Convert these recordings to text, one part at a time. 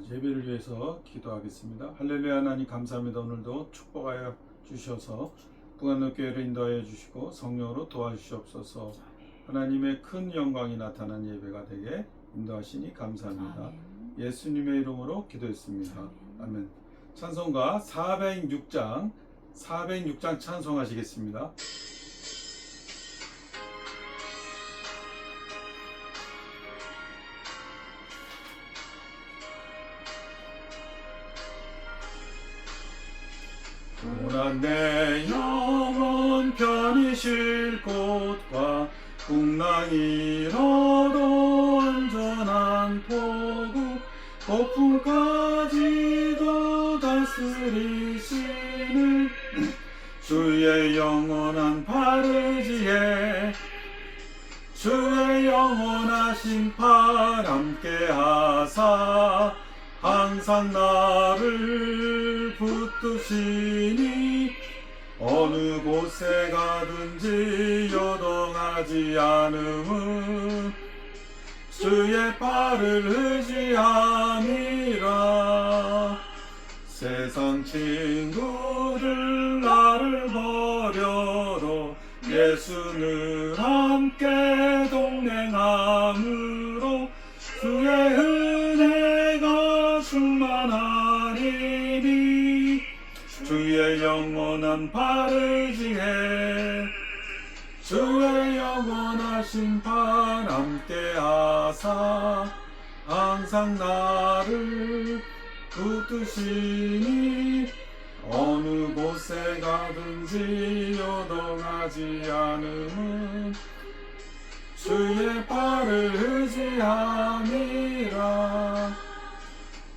예배를 위해서 기도하겠습니다. 할렐루야. 하나님 감사합니다. 오늘도 축복하여 주셔서 부관노교회를 인도하여 주시고 성령으로 도와주시옵소서. 하나님의 큰 영광이 나타난 예배가 되게 인도하시니 감사합니다. 예수님의 이름으로 기도했습니다. 아멘. 찬송가 406장 찬송하시겠습니다. 고난 내 영혼 편히 쉴 곳과 풍랑이로도 안전한 포구 폭풍까지도 다스리시는 주의 영원한 바르지에 주의 영원하신 팔 함께 하사 항상 나를 붙드시니 어느 곳에 가든지 요동하지 않음은 주의 팔을 의지함이라. 세상 친구들 나를 버려도 예수는 함께 동행함으로 주의 은혜가 충만하리니 주의 영원한 바르지에 주의 영원하신 팔 함께 하사 항상 나를 붙드시니 어느 곳에 가든지 요동하지 않음은 주의 팔을 의지함이라.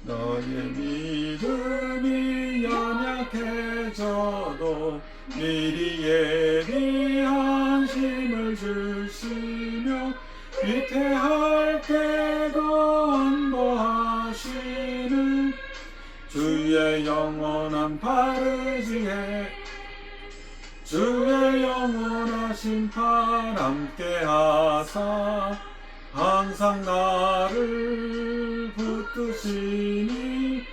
너의 믿음이 연약해져도 미리 예비한 힘을 주시며 위태할 때도 안보하시는 주의 영원한 바르지에 주의 영원하신 팔 함께 하사 항상 나를 붙드시니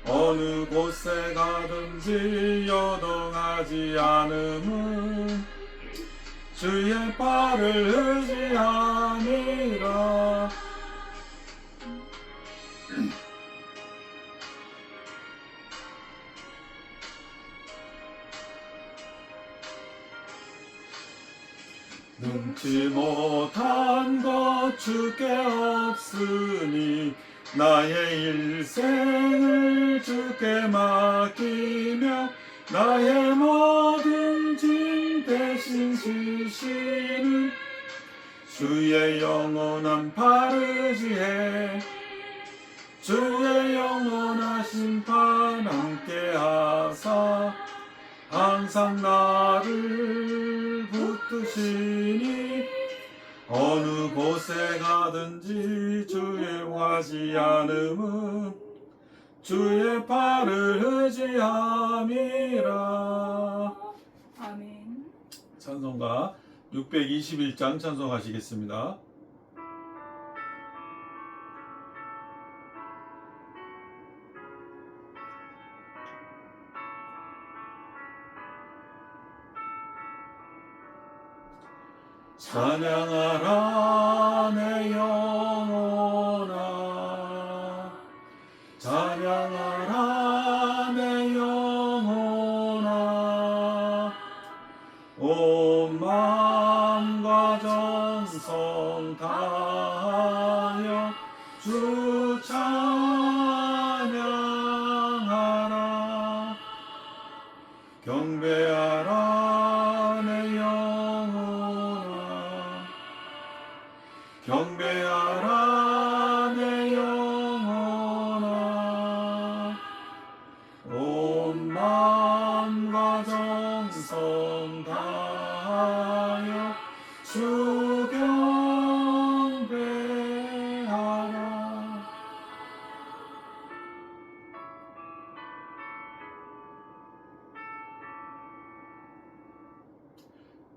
어느 곳에 가든지 요동하지 않음은 주의 팔을 의지함이라. 능치 못한 것 주께 없으니 나의 일생을 주께 맡기며 나의 모든 짐 대신 지시는 주의 영원한 바르지에 주의 영원하신 팔 함께 하사 항상 나를 붙드시니 어느 곳에 가든지 주의 하지 않음은 주의 팔을 의지함이라. 아멘. 찬송가 621장 찬송하시겠습니다. 찬양하라 내 영혼아 찬양하라 내 영혼아 온 마음과 정성 다하여 주 찬양하라. 경배하라 내 영혼아 경배하라 내 영혼아 온 마음과 정성 다하여 주 경배하라.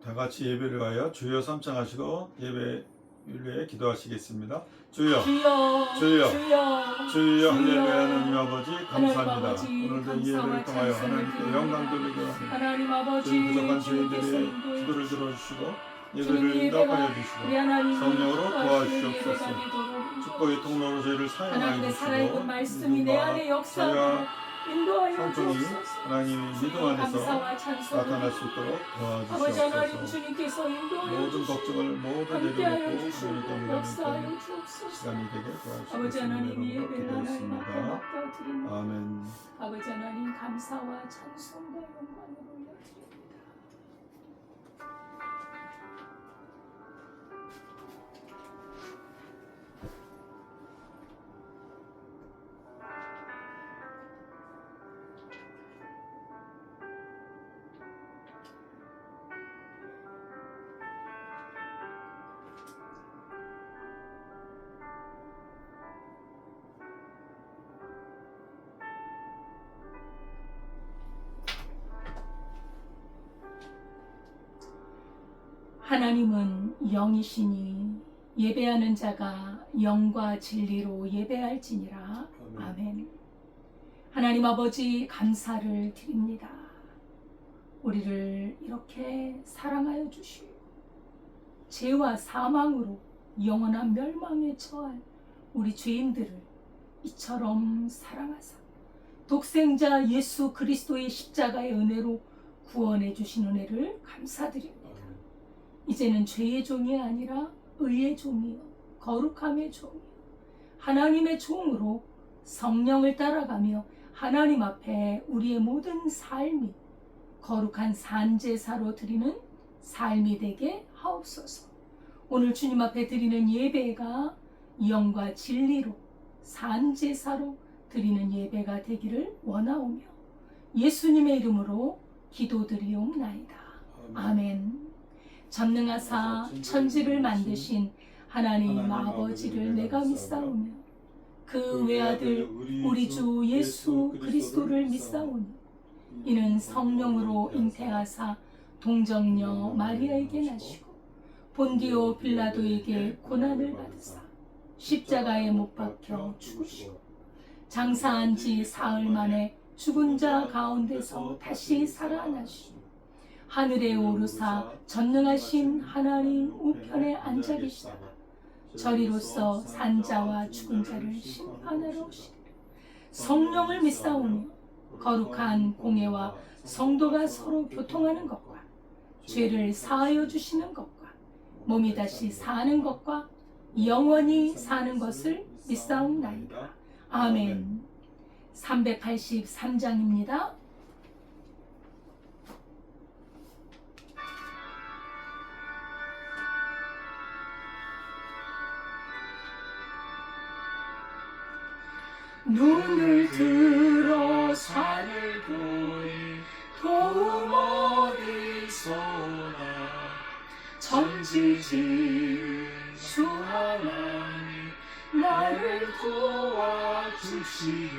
다 같이 예배를 가여 주여 삼창하시고 예배 위해 기도하시겠습니다. 주여, 주여, 주여, 주여, 주여, 할렐루야. 하나님 주여. 아버지 하나님 감사합니다. 아버지, 오늘도 이 감사와 예배를 통하여 찬송을 하나님께 드립니다. 영광 돌리게 하옵니다. 하나님 아버지, 저희 부족한 주님께서 저희들의 인도해 기도를 주시고 들어주시고 주님 예배를 예배가 응답하여 우리 주시고 하나님이 성령으로 기뻐하시는 도와주시옵소서. 예배가 되도록 축복의 통로로 저희를 사용하여 하나님의 살아있는 주시고 말씀이 내 안에 역사하고 인도하여 성통이 주옵소서. 하나님의 믿음 주님 안에서 감사와 찬송을 나타날 수 있도록 아버지 하나님 도와주시옵소서. 주님께서 인도하여 모든 주시고 걱정을 모두 함께하여 내려놓고 주시고 하나님께 역사하여 믿는 주옵소서. 시간이 되게 아버지 도와주시옵소서. 하나님 이 여러분과 예배를 하나님 앞에 기도했습니다. 맡겨드립니다. 아멘. 아버지 하나님 감사와 찬송과 영광을 올려드립니다. 하나님은 영이시니 예배하는 자가 영과 진리로 예배할지니라. 아멘. 하나님 아버지 감사를 드립니다. 우리를 이렇게 사랑하여 주시고 죄와 사망으로 영원한 멸망에 처할 우리 죄인들을 이처럼 사랑하사 독생자 예수 그리스도의 십자가의 은혜로 구원해 주신 은혜를 감사드립니다. 이제는 죄의 종이 아니라 의의 종이요 거룩함의 종이요 하나님의 종으로 성령을 따라가며 하나님 앞에 우리의 모든 삶이 거룩한 산제사로 드리는 삶이 되게 하옵소서. 오늘 주님 앞에 드리는 예배가 영과 진리로 산제사로 드리는 예배가 되기를 원하오며 예수님의 이름으로 기도드리옵나이다. 아멘. 전능하사 천지를 만드신 하나님 아버지를 내가 믿사오며 그 외아들 우리 주 예수 그리스도를 믿사오니 이는 성령으로 잉태하사 동정녀 마리아에게 나시고 본디오 빌라도에게 고난을 받으사 십자가에 못 박혀 죽으시고 장사한 지 사흘 만에 죽은 자 가운데서 다시 살아나시고 하늘에 오르사 전능하신 하나님 우편에 앉아 계시다가 저리로서 산자와 죽은 자를 심판하러 오시리라. 성령을 믿사오며 거룩한 공예와 성도가 서로 교통하는 것과 죄를 사하여 주시는 것과 몸이 다시 사는 것과 영원히 사는 것을 믿사옵나이다. 아멘. 383장입니다. 눈을 들어 산을 보니 도움 어디서나 천지 지은 주 하나님 나를 도와주시니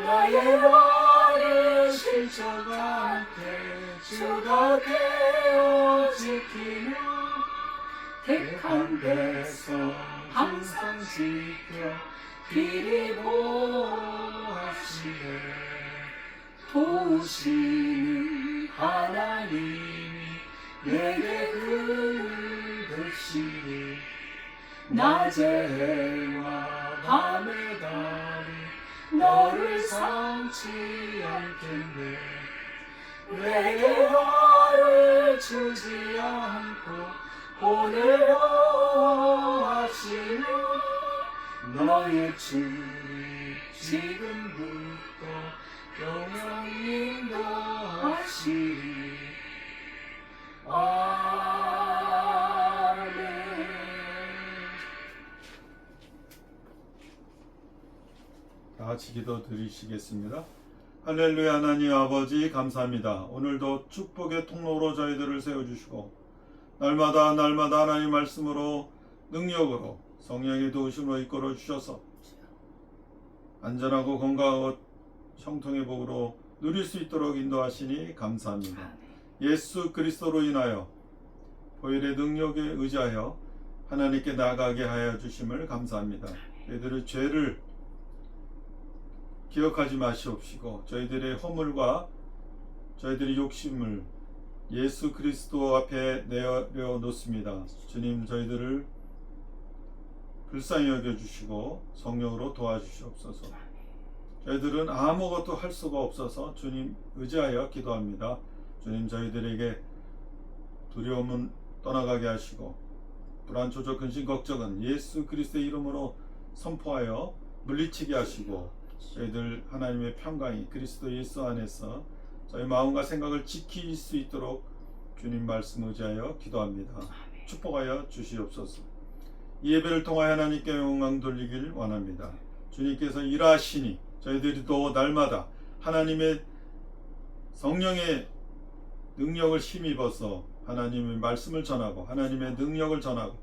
나의 말을 실족한 때 주가 되어 지키며 택한 백성 항상 지켜 길이 보호하시네. 도우시는 하나님이 내게 그늘 되시니 낮의 해와 밤의 달이 너를 삼지 않겠네. 내게 너를 주지 않고 오늘 여호와시니 너의 주님 지금부터 영영 인도하시리. 아멘. 다 같이 기도 드리시겠습니다. 할렐루야. 하나님 아버지 감사합니다. 오늘도 축복의 통로로 저희들을 세워주시고 날마다 하나님 말씀으로 능력으로 성령의 도우심으로 이끌어 주셔서 안전하고 건강하고 형통의 복으로 누릴 수 있도록 인도하시니 감사합니다. 예수 그리스도로 인하여 보혈의 능력에 의지하여 하나님께 나가게 하여 주심을 감사합니다. 저희들의 죄를 기억하지 마시옵시고 저희들의 허물과 저희들의 욕심을 예수 그리스도 앞에 내어놓습니다. 주님, 저희들을 불쌍히 여겨주시고 성령으로 도와주시옵소서. 저희들은 아무것도 할 수가 없어서 주님 의지하여 기도합니다. 주님, 저희들에게 두려움은 떠나가게 하시고 불안, 조절, 근심, 걱정은 예수 그리스도의 이름으로 선포하여 물리치게 하시고 저희들 하나님의 평강이 그리스도 예수 안에서 저희 마음과 생각을 지킬 수 있도록 주님 말씀 의지하여 기도합니다. 축복하여 주시옵소서. 이 예배를 통하여 하나님께 영광 돌리길 원합니다. 주님께서 일하시니 저희들이 또 날마다 하나님의 성령의 능력을 힘입어서 하나님의 말씀을 전하고 하나님의 능력을 전하고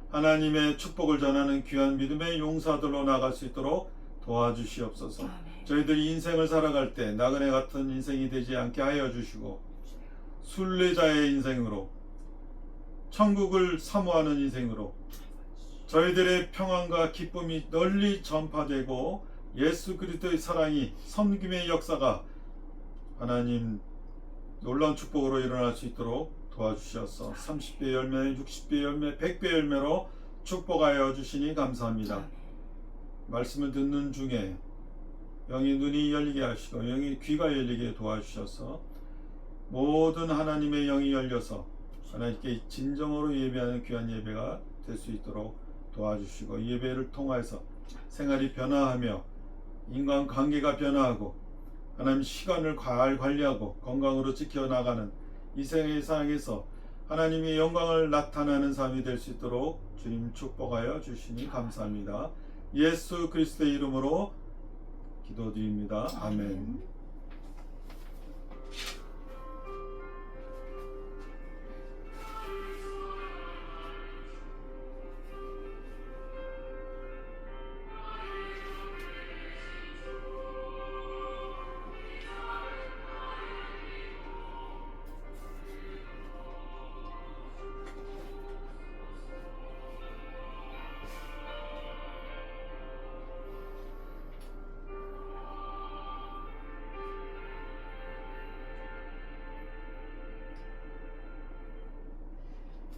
하나님의 축복을 전하는 귀한 믿음의 용사들로 나갈 수 있도록 도와주시옵소서. 저희들이 인생을 살아갈 때 나그네 같은 인생이 되지 않게 하여 주시고 순례자의 인생으로 천국을 사모하는 인생으로 저희들의 평안과 기쁨이 널리 전파되고 예수 그리스도의 사랑이 섬김의 역사가 하나님 놀라운 축복으로 일어날 수 있도록 도와주셔서 30배 열매, 60배 열매, 100배 열매로 축복하여 주시니 감사합니다. 말씀을 듣는 중에 영이 눈이 열리게 하시고 영이 귀가 열리게 도와주셔서 모든 하나님의 영이 열려서 하나님께 진정으로 예배하는 귀한 예배가 될 수 있도록 도와주시고 이 예배를 통해서 생활이 변화하며 인간관계가 변화하고 하나님 시간을 잘 관리하고 건강으로 지켜나가는 이 세상에서 하나님의 영광을 나타내는 삶이 될 수 있도록 주님 축복하여 주시니 감사합니다. 예수 그리스도의 이름으로 기도드립니다. 아멘.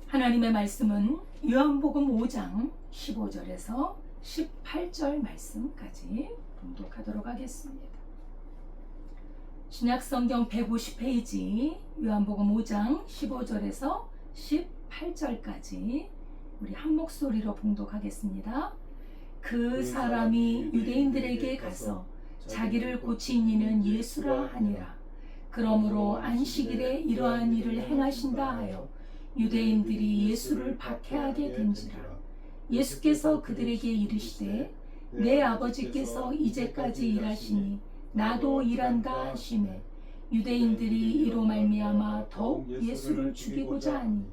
하나님의 말씀은 요한복음 5장 15절에서 18절 말씀까지 봉독하도록 하겠습니다. 신약성경 150페이지 요한복음 5장 15절에서 18절까지 우리 한 목소리로 봉독하겠습니다. 그 사람이 유대인들에게 가서 자기를 고친 이는 예수라 하니라. 그러므로 안식일에 이러한 일을 행하신다 하여 유대인들이 예수를 박해하게 된지라. 예수께서 그들에게 이르시되 내 아버지께서 이제까지 일하시니 나도 일한다 하시매 유대인들이 이로 말미암아 더욱 예수를 죽이고자 하니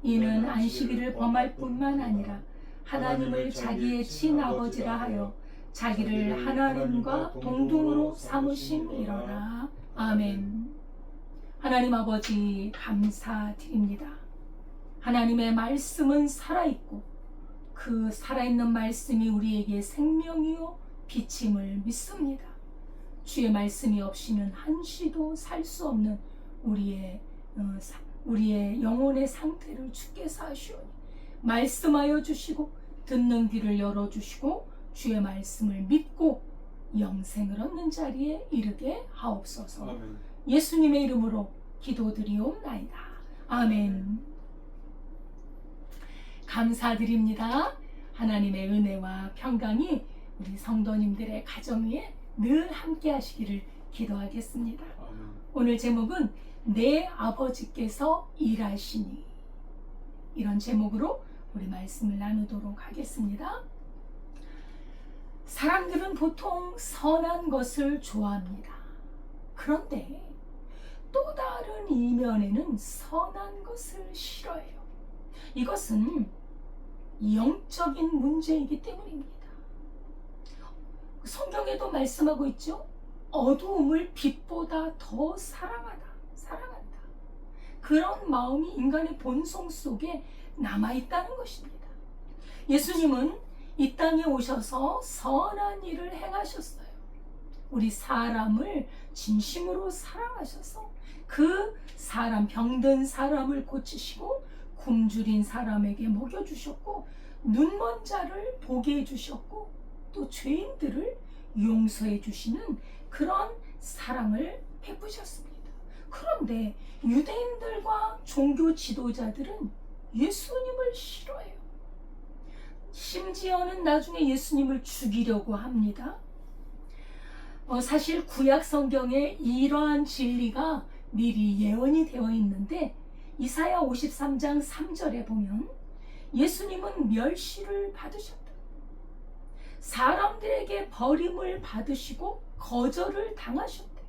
이는 안식일을 범할 뿐만 아니라 하나님을 자기의 친아버지라 하여 자기를 하나님과 동등으로 삼으심이로라. 아멘. 하나님 아버지 감사드립니다. 하나님의 말씀은 살아있고 그 살아있는 말씀이 우리에게 생명이요 빛임을 믿습니다. 주의 말씀이 없이는 한시도 살 수 없는 우리의 영혼의 상태를 주께서 하시오니 말씀하여 주시고 듣는 귀를 열어주시고 주의 말씀을 믿고 영생을 얻는 자리에 이르게 하옵소서. 아멘. 예수님의 이름으로 기도드리옵나이다. 아멘. 감사드립니다. 하나님의 은혜와 평강이 우리 성도님들의 가정 위에 늘 함께 하시기를 기도하겠습니다. 아멘. 오늘 제목은 내 아버지께서 일하시니, 이런 제목으로 우리 말씀을 나누도록 하겠습니다. 사람들은 보통 선한 것을 좋아합니다. 그런데 또 다른 이면에는 선한 것을 싫어해요. 이것은 영적인 문제이기 때문입니다. 성경에도 말씀하고 있죠. 어두움을 빛보다 더 사랑한다. 그런 마음이 인간의 본성 속에 남아있다는 것입니다. 예수님은 이 땅에 오셔서 선한 일을 행하셨어요. 우리 사람을 진심으로 사랑하셔서 그 사람, 병든 사람을 고치시고 굶주린 사람에게 먹여주셨고 눈먼 자를 보게 해주셨고 또 죄인들을 용서해 주시는 그런 사랑을 베푸셨습니다. 그런데 유대인들과 종교 지도자들은 예수님을 싫어해요. 심지어는 나중에 예수님을 죽이려고 합니다. 사실 구약 성경에 이러한 진리가 미리 예언이 되어 있는데 이사야 53장 3절에 보면 예수님은 멸시를 받으셨다. 사람들에게 버림을 받으시고 거절을 당하셨대.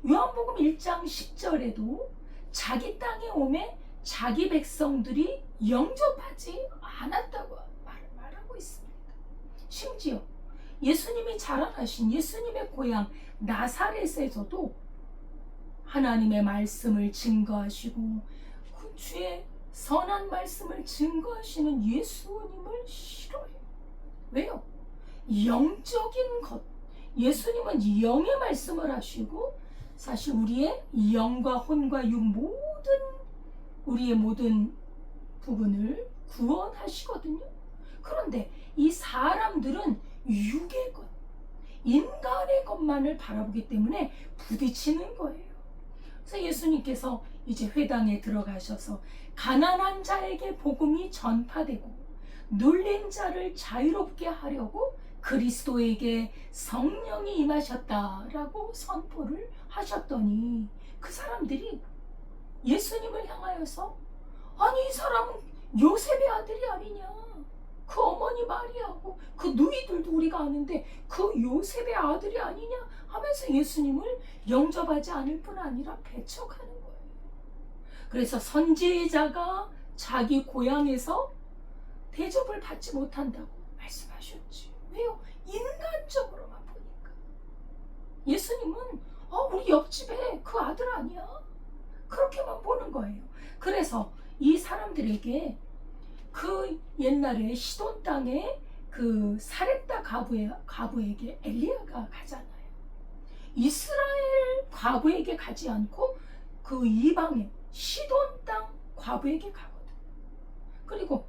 요한복음 1장 10절에도 자기 땅에 오매 자기 백성들이 영접하지 않았다고 말하고 있습니다. 심지어 예수님이 자라나신 예수님의 고향 나사렛에서도 하나님의 말씀을 증거하시고 그 주의 선한 말씀을 증거하시는 예수님을 싫어해요. 왜요? 영적인 것. 예수님은 영의 말씀을 하시고 사실 우리의 영과 혼과 육 우리의 모든 부분을 구원하시거든요. 그런데 이 사람들은 육의 것, 인간의 것만을 바라보기 때문에 부딪히는 거예요. 그래서 예수님께서 이제 회당에 들어가셔서 가난한 자에게 복음이 전파되고 눌린 자를 자유롭게 하려고 그리스도에게 성령이 임하셨다라고 선포를 하셨더니 그 사람들이 예수님을 향하여서 아니 이 사람은 요셉의 아들이 아니냐, 그 어머니 마리아고 그 누이들도 우리가 아는데 그 요셉의 아들이 아니냐 하면서 예수님을 영접하지 않을 뿐 아니라 배척하는 거예요. 그래서 선지자가 자기 고향에서 대접을 받지 못한다고 말씀하셨지. 왜요? 인간적으로만 보니까. 예수님은 우리 옆집에 그 아들 아니야, 그렇게만 보는 거예요. 그래서 이 사람들에게 그 옛날에 시돈 땅에 그 사렙다 과부에게 엘리야가 가잖아요. 이스라엘 과부에게 가지 않고 그 이방의 시돈 땅 과부에게 가거든. 그리고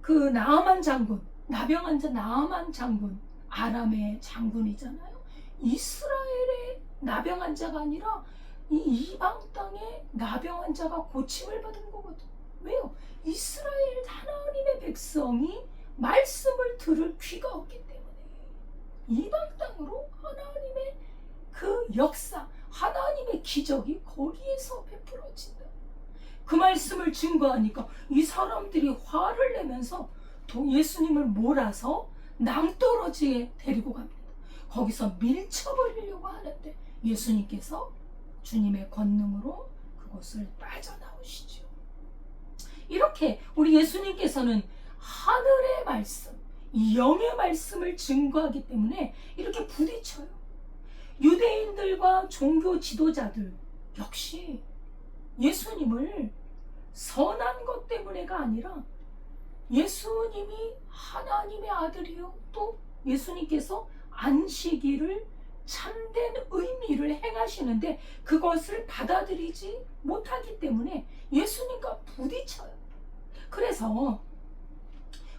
그 나아만 장군, 나병 환자 나아만 장군, 아람의 장군이잖아요. 이스라엘의 나병 환자가 아니라 이 이방 땅의 나병 환자가 고침을 받은 거거든. 왜요? 이스라엘 하나님의 백성이 말씀을 들을 귀가 없기 때문에 이방 땅으로 하나님의 그 역사, 하나님의 기적이 거기에서 베풀어진다. 그 말씀을 증거하니까 이 사람들이 화를 내면서 예수님을 몰아서 낭떠러지에 데리고 갑니다. 거기서 밀쳐버리려고 하는데 예수님께서 주님의 권능으로 그곳을 빠져나오시죠. 이렇게 우리 예수님께서는 하늘의 말씀, 영의 말씀을 증거하기 때문에 이렇게 부딪혀요. 유대인들과 종교 지도자들 역시 예수님을 선한 것 때문에가 아니라 예수님이 하나님의 아들이요, 또 예수님께서 안식일을 참된 의미를 행하시는데 그것을 받아들이지 못하기 때문에 예수님과 부딪혀요. 그래서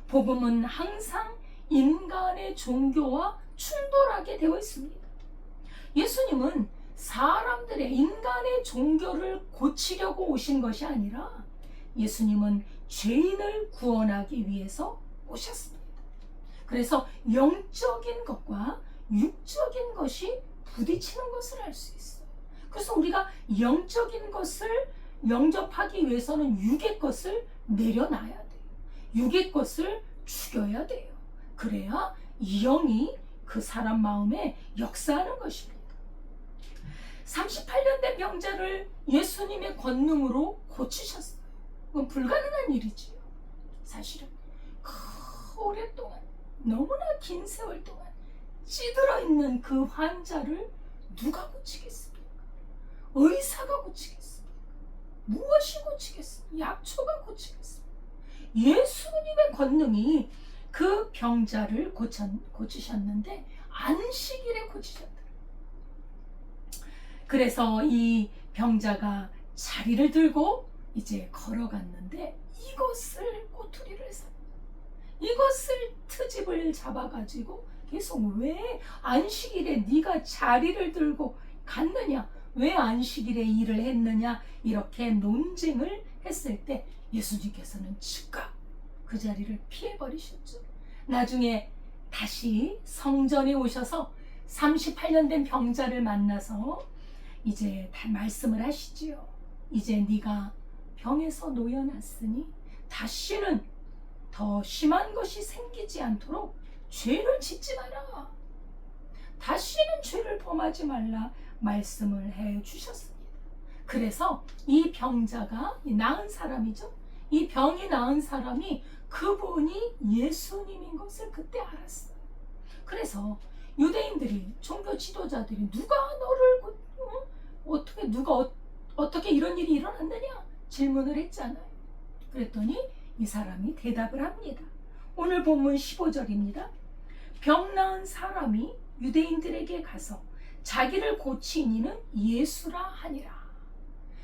복음은 항상 인간의 종교와 충돌하게 되어 있습니다. 예수님은 사람들의 인간의 종교를 고치려고 오신 것이 아니라 예수님은 죄인을 구원하기 위해서 오셨습니다. 그래서 영적인 것과 육적인 것이 부딪히는 것을 알 수 있어요. 그래서 우리가 영적인 것을 영접하기 위해서는 육의 것을 내려놔야 돼요. 육의 것을 죽여야 돼요. 그래야 영이 그 사람 마음에 역사하는 것입니다. 38년 된 병자를 예수님의 권능으로 고치셨어요. 그건 불가능한 일이지요. 사실은 오랫동안, 너무나 긴 세월 동안 찌들어 있는 그 환자를 누가 고치겠습니까? 의사가 고치겠습니까? 무엇이 고치겠습니까? 약초가 고치겠습니까? 예수님의 권능이 그 병자를 고치셨는데 안식일에 고치셨다. 그래서 이 병자가 자리를 들고 이제 걸어갔는데 이것을 꼬투리를 잡, 이것을 트집을 잡아가지고 계속 왜 안식일에 네가 자리를 들고 갔느냐, 왜 안식일에 일을 했느냐, 이렇게 논쟁을 했을 때 예수님께서는 즉각 그 자리를 피해버리셨죠. 나중에 다시 성전에 오셔서 38년 된 병자를 만나서 이제 다 말씀을 하시지요. 이제 네가 병에서 놓여놨으니 다시는 더 심한 것이 생기지 않도록 죄를 짓지 마라. 다시는 죄를 범하지 말라 말씀을 해 주셨습니다. 그래서 이 병자가 나은 사람이죠. 이 병이 나은 사람이 그분이 예수님인 것을 그때 알았어요. 그래서 유대인들이, 종교 지도자들이 누가 너를 어떻게 이런 일이 일어났느냐 질문을 했잖아요. 그랬더니 이 사람이 대답을 합니다. 오늘 본문 15절입니다. 병 나은 사람이 유대인들에게 가서 자기를 고친 이는 예수라 하니라.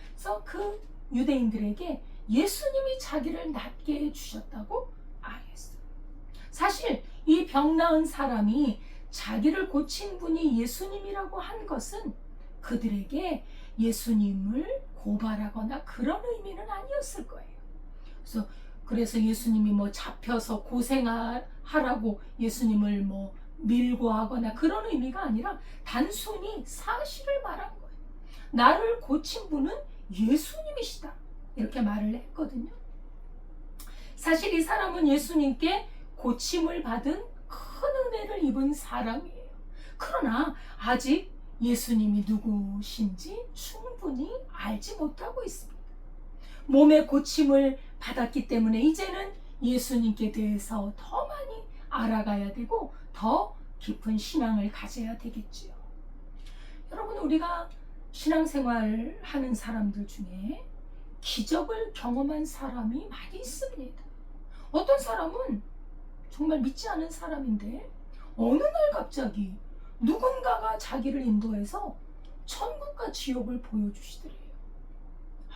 그래서 그 유대인들에게 예수님이 자기를 낫게 해주셨다고 알겠어요. 사실 이 병 나은 사람이 자기를 고친 분이 예수님이라고 한 것은 그들에게 예수님을 고발하거나 그런 의미는 아니었을 거예요. 그래서 예수님이 뭐 잡혀서 고생하라고 예수님을 뭐 밀고 하거나 그런 의미가 아니라 단순히 사실을 말한 거예요. 나를 고친 분은 예수님이시다, 이렇게 말을 했거든요. 사실 이 사람은 예수님께 고침을 받은 큰 은혜를 입은 사람이에요. 그러나 아직 예수님이 누구신지 충분히 알지 못하고 있습니다. 몸의 고침을 받았기 때문에 이제는 예수님께 대해서 더 많이 알아가야 되고 더 깊은 신앙을 가져야 되겠지요. 여러분, 우리가 신앙생활 하는 사람들 중에 기적을 경험한 사람이 많이 있습니다. 어떤 사람은 정말 믿지 않은 사람인데 어느 날 갑자기 누군가가 자기를 인도해서 천국과 지옥을 보여주시더래요.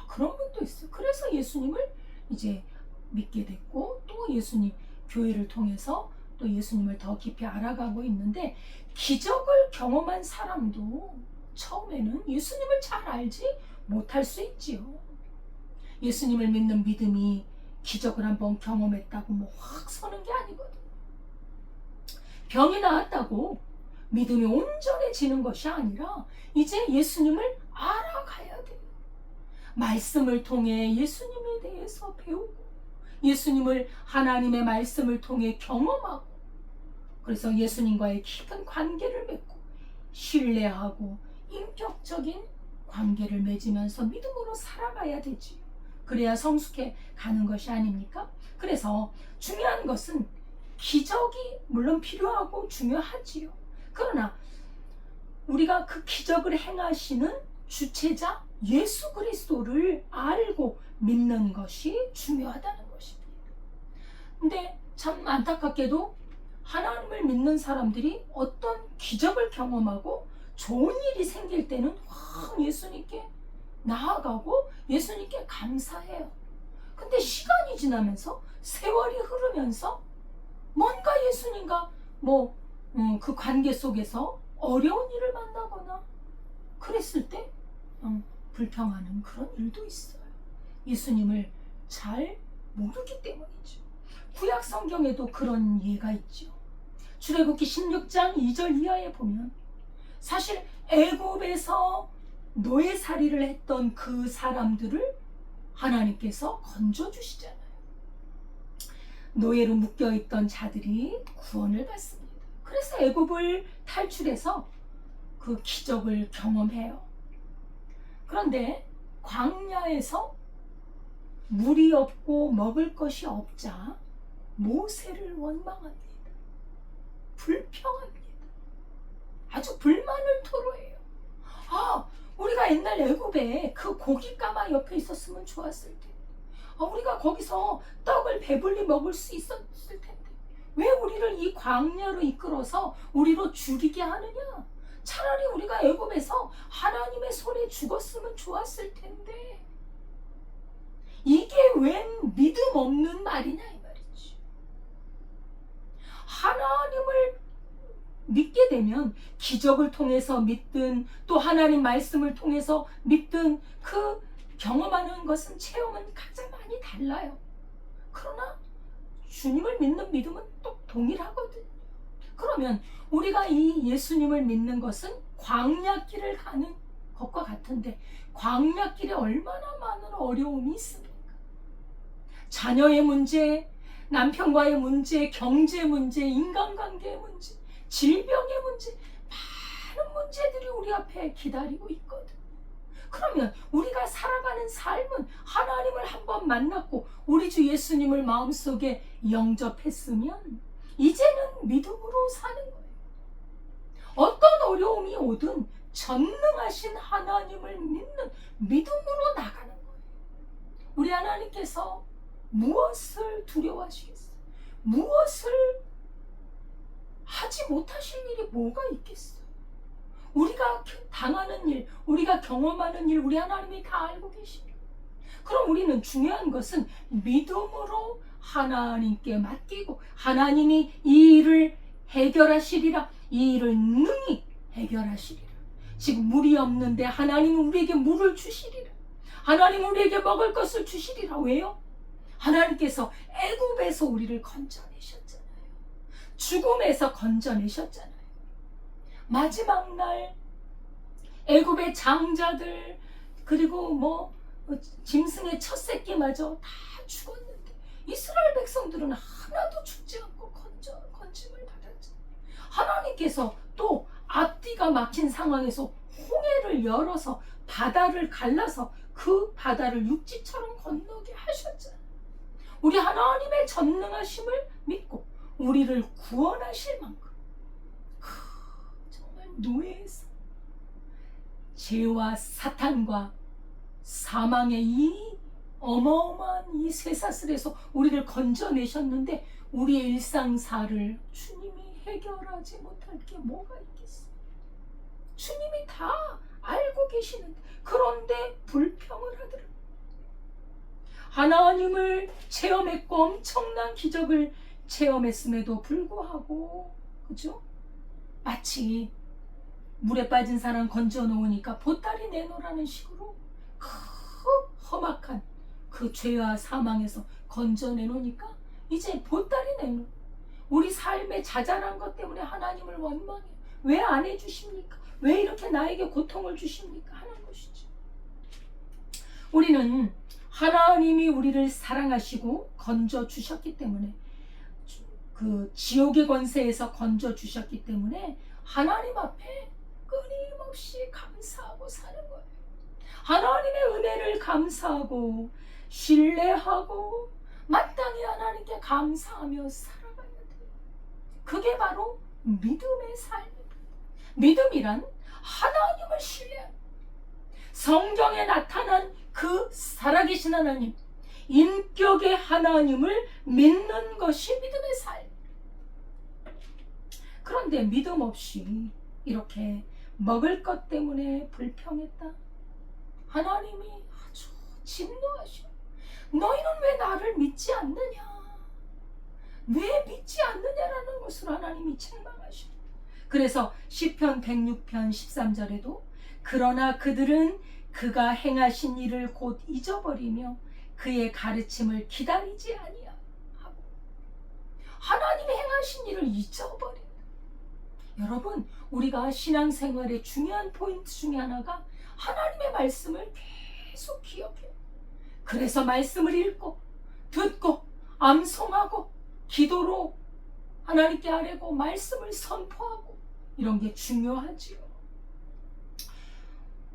그런 분도 있어요. 그래서 예수님을 이제 믿게 됐고 또 예수님 교회를 통해서 또 예수님을 더 깊이 알아가고 있는데, 기적을 경험한 사람도 처음에는 예수님을 잘 알지 못할 수 있지요. 예수님을 믿는 믿음이 기적을 한번 경험했다고 뭐 확 서는 게 아니거든요. 병이 나았다고 믿음이 온전해지는 것이 아니라 이제 예수님을 알아가야 돼요. 말씀을 통해 예수님에 대해서 배우고 예수님을 하나님의 말씀을 통해 경험하고, 그래서 예수님과의 깊은 관계를 맺고 신뢰하고 인격적인 관계를 맺으면서 믿음으로 살아가야 되지요. 그래야 성숙해 가는 것이 아닙니까? 그래서 중요한 것은 기적이 물론 필요하고 중요하지요. 그러나 우리가 그 기적을 행하시는 주체자 예수 그리스도를 알고 믿는 것이 중요하다는 것입니다. 근데 참 안타깝게도 하나님을 믿는 사람들이 어떤 기적을 경험하고 좋은 일이 생길 때는 확 예수님께 나아가고 예수님께 감사해요. 근데 시간이 지나면서 세월이 흐르면서 뭔가 예수님과 그 관계 속에서 어려운 일을 만나거나 그랬을 때 불평하는 그런 일도 있어요. 예수님을 잘 모르기 때문이죠. 구약 성경에도 그런 예가 있죠. 출애굽기 16장 2절 이하에 보면 사실 애굽에서 노예살이를 했던 그 사람들을 하나님께서 건져주시잖아요. 노예로 묶여있던 자들이 구원을 받습니다. 그래서 애굽을 탈출해서 그 기적을 경험해요. 그런데 광야에서 물이 없고 먹을 것이 없자 모세를 원망합니다. 불평합니다. 아주 불만을 토로해요. 우리가 옛날 애굽에 그 고깃가마 옆에 있었으면 좋았을 텐데. 우리가 거기서 떡을 배불리 먹을 수 있었을 텐데 왜 우리를 이 광야로 이끌어서 우리로 죽이게 하느냐? 차라리 우리가 애굽에서 하나님의 손에 죽었으면 좋았을 텐데 이게 웬 믿음 없는 말이냐 이 말이지. 하나님을 믿게 되면 기적을 통해서 믿든 또 하나님 말씀을 통해서 믿든 그 경험하는 것은 체험은 가장 많이 달라요. 그러나 주님을 믿는 믿음은 또 동일하거든. 그러면 우리가 이 예수님을 믿는 것은 광야길을 가는 것과 같은데 광야길에 얼마나 많은 어려움이 있습니까? 자녀의 문제, 남편과의 문제, 경제 문제, 인간관계의 문제, 질병의 문제, 많은 문제들이 우리 앞에 기다리고 있거든. 그러면 우리가 살아가는 삶은 하나님을 한번 만났고 우리 주 예수님을 마음속에 영접했으면 이제는 믿음으로 사는 거예요. 어떤 어려움이 오든 전능하신 하나님을 믿는 믿음으로 나가는 거예요. 우리 하나님께서 무엇을 두려워하시겠어요? 무엇을 하지 못하실 일이 뭐가 있겠어요? 우리가 당하는 일, 우리가 경험하는 일 우리 하나님이 다 알고 계십니다. 그럼 우리는 중요한 것은 믿음으로 하나님께 맡기고 하나님이 이 일을 해결하시리라, 이 일을 능히 해결하시리라. 지금 물이 없는데 하나님은 우리에게 물을 주시리라. 하나님은 우리에게 먹을 것을 주시리라. 왜요? 하나님께서 애굽에서 우리를 건져내셨잖아요. 죽음에서 건져내셨잖아요. 마지막 날 애굽의 장자들 그리고 짐승의 첫 새끼마저 다 죽었는데 이스라엘 백성들은 하나도 죽지 않고 건짐을 받았잖아요. 하나님께서 또 앞뒤가 막힌 상황에서 홍해를 열어서 바다를 갈라서 그 바다를 육지처럼 건너게 하셨잖아요. 우리 하나님의 전능하심을 믿고 우리를 구원하실 만큼 정말 노예에서 죄와 사탄과 사망의 이 어마어마한 이 쇠사슬에서 우리를 건져내셨는데 우리의 일상사를 주님이 해결하지 못할 게 뭐가 있겠어요? 주님이 다 알고 계시는데 그런데 불평을 하더라. 하나님을 체험했고 엄청난 기적을 체험했음에도 불구하고 그죠? 마치 물에 빠진 사람 건져 놓으니까 보따리 내놓으라는 식으로 그 험악한 그 죄와 사망에서 건져 내놓으니까 이제 보따리 내놓. 우리 삶의 자잘한 것 때문에 하나님을 원망해요. 왜 안 해주십니까? 왜 이렇게 나에게 고통을 주십니까? 하는 것이죠. 우리는 하나님이 우리를 사랑하시고 건져 주셨기 때문에 그 지옥의 권세에서 건져 주셨기 때문에 하나님 앞에 끊임없이 감사하고 사는 거예요. 하나님의 은혜를 감사하고 신뢰하고 마땅히 하나님께 감사하며 살아가야 돼요. 그게 바로 믿음의 삶입니다. 믿음이란 하나님을 신뢰하는 성경에 나타난 그 살아계신 하나님, 인격의 하나님을 믿는 것이 믿음의 삶. 그런데 믿음 없이 이렇게 먹을 것 때문에 불평했다. 하나님이 아주 진노하셔. 너희는 왜 나를 믿지 않느냐? 왜 믿지 않느냐라는 것으로 하나님이 책망하셔. 그래서 시편 106편 13절에도 그러나 그들은 그가 행하신 일을 곧 잊어버리며 그의 가르침을 기다리지 아니하고 하나님이 행하신 일을 잊어버린다. 여러분, 우리가 신앙생활의 중요한 포인트 중에 하나가 하나님의 말씀을 계속 기억해요. 그래서 말씀을 읽고 듣고 암송하고 기도로 하나님께 아뢰고 말씀을 선포하고 이런 게 중요하지요.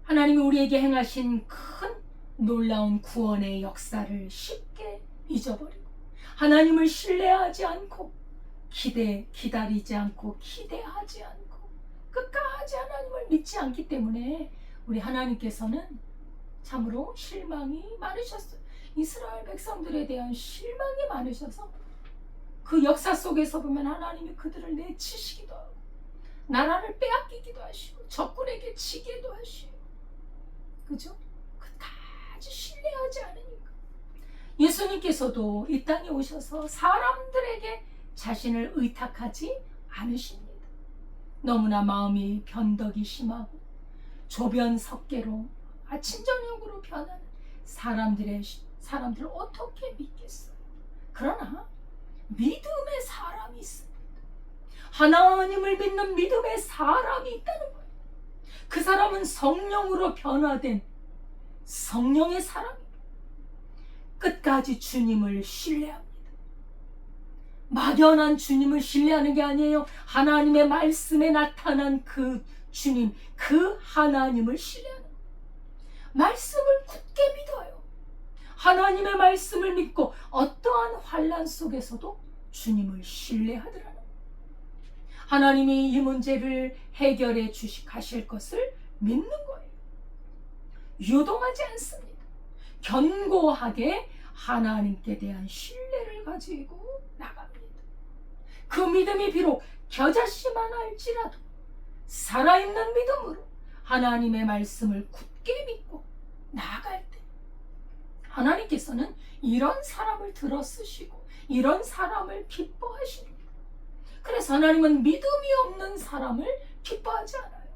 하나님이 우리에게 행하신 큰 놀라운 구원의 역사를 쉽게 잊어버리고 하나님을 신뢰하지 않고 기다리지 않고 기대하지 않고 끝까지 하나님을 믿지 않기 때문에 우리 하나님께서는 참으로 실망이 많으셨어요. 이스라엘 백성들에 대한 실망이 많으셔서 그 역사 속에서 보면 하나님이 그들을 내치시기도 하고 나라를 빼앗기기도 하시고 적군에게 지게도 하시고, 그죠? 끝까지 신뢰하지 않으니까 예수님께서도 이 땅에 오셔서 사람들에게 자신을 의탁하지 않으십니다. 너무나 마음이 변덕이 심하고 조변석계로 아침 저녁으로 변하는 사람들을 어떻게 믿겠어요? 그러나 믿음의 사람이 있습니다. 하나님을 믿는 믿음의 사람이 있다는 거예요. 그 사람은 성령으로 변화된 성령의 사람입니다. 끝까지 주님을 신뢰합니다. 막연한 주님을 신뢰하는 게 아니에요. 하나님의 말씀에 나타난 그 주님, 그 하나님을 신뢰하는 거예요. 말씀을 굳게 믿어요. 하나님의 말씀을 믿고 어떠한 환난 속에서도 주님을 신뢰하더라는 거예요. 하나님이 이 문제를 해결해 가실 것을 믿는 거예요. 유동하지 않습니다. 견고하게 하나님께 대한 신뢰를 가지고 나갑니다. 그 믿음이 비록 겨자씨만 할지라도 살아있는 믿음으로 하나님의 말씀을 굳게 믿고 나아갈 때 하나님께서는 이런 사람을 들어 쓰시고 이런 사람을 기뻐하십니다. 그래서 하나님은 믿음이 없는 사람을 기뻐하지 않아요.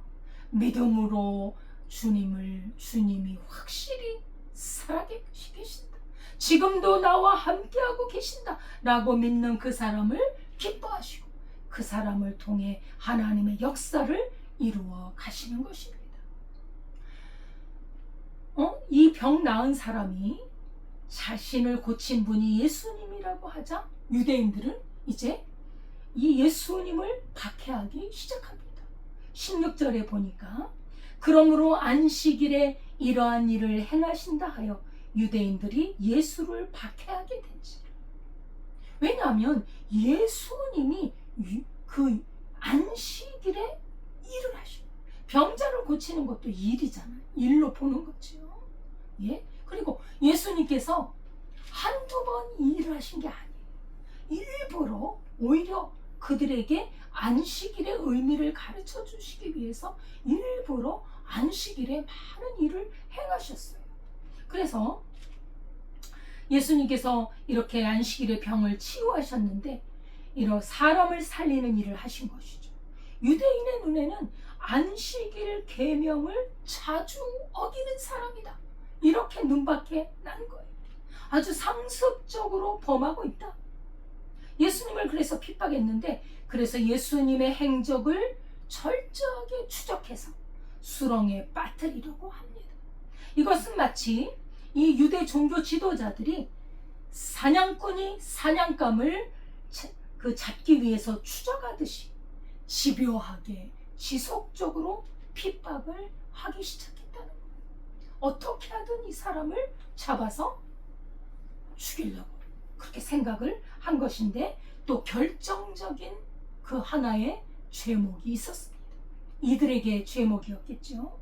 믿음으로 주님이 확실히 살아계신다, 지금도 나와 함께하고 계신다 라고 믿는 그 사람을 기뻐하시고 그 사람을 통해 하나님의 역사를 이루어 가시는 것입니다. 이 병 나은 사람이 자신을 고친 분이 예수님이라고 하자 유대인들은 이제 이 예수님을 박해하기 시작합니다. 16절에 보니까 그러므로 안식일에 이러한 일을 행하신다 하여 유대인들이 예수를 박해하게 된지라. 왜냐하면 예수님이 그 안식일에 일을 하시고 병자를 고치는 것도 일이잖아요. 일로 보는 거죠. 예? 그리고 예수님께서 한두 번 일을 하신 게 아니에요. 일부러 오히려 그들에게 안식일의 의미를 가르쳐 주시기 위해서 일부러 안식일에 많은 일을 행하셨어요. 그래서 예수님께서 이렇게 안식일에 병을 치유하셨는데 이런 사람을 살리는 일을 하신 것이죠. 유대인의 눈에는 안식일 계명을 자주 어기는 사람이다, 이렇게 눈밖에 난 거예요. 아주 상습적으로 범하고 있다. 예수님을 그래서 핍박했는데, 그래서 예수님의 행적을 철저하게 추적해서 수렁에 빠뜨리려고 합니다. 이것은 마치 이 유대 종교 지도자들이 사냥꾼이 사냥감을 잡기 위해서 추적하듯이 집요하게 지속적으로 핍박을 하기 시작했다는 거예요. 어떻게 하든 이 사람을 잡아서 죽이려고 그렇게 생각을 한 것인데, 또 결정적인 그 하나의 죄목이 있었습니다. 이들에게 죄목이었겠죠.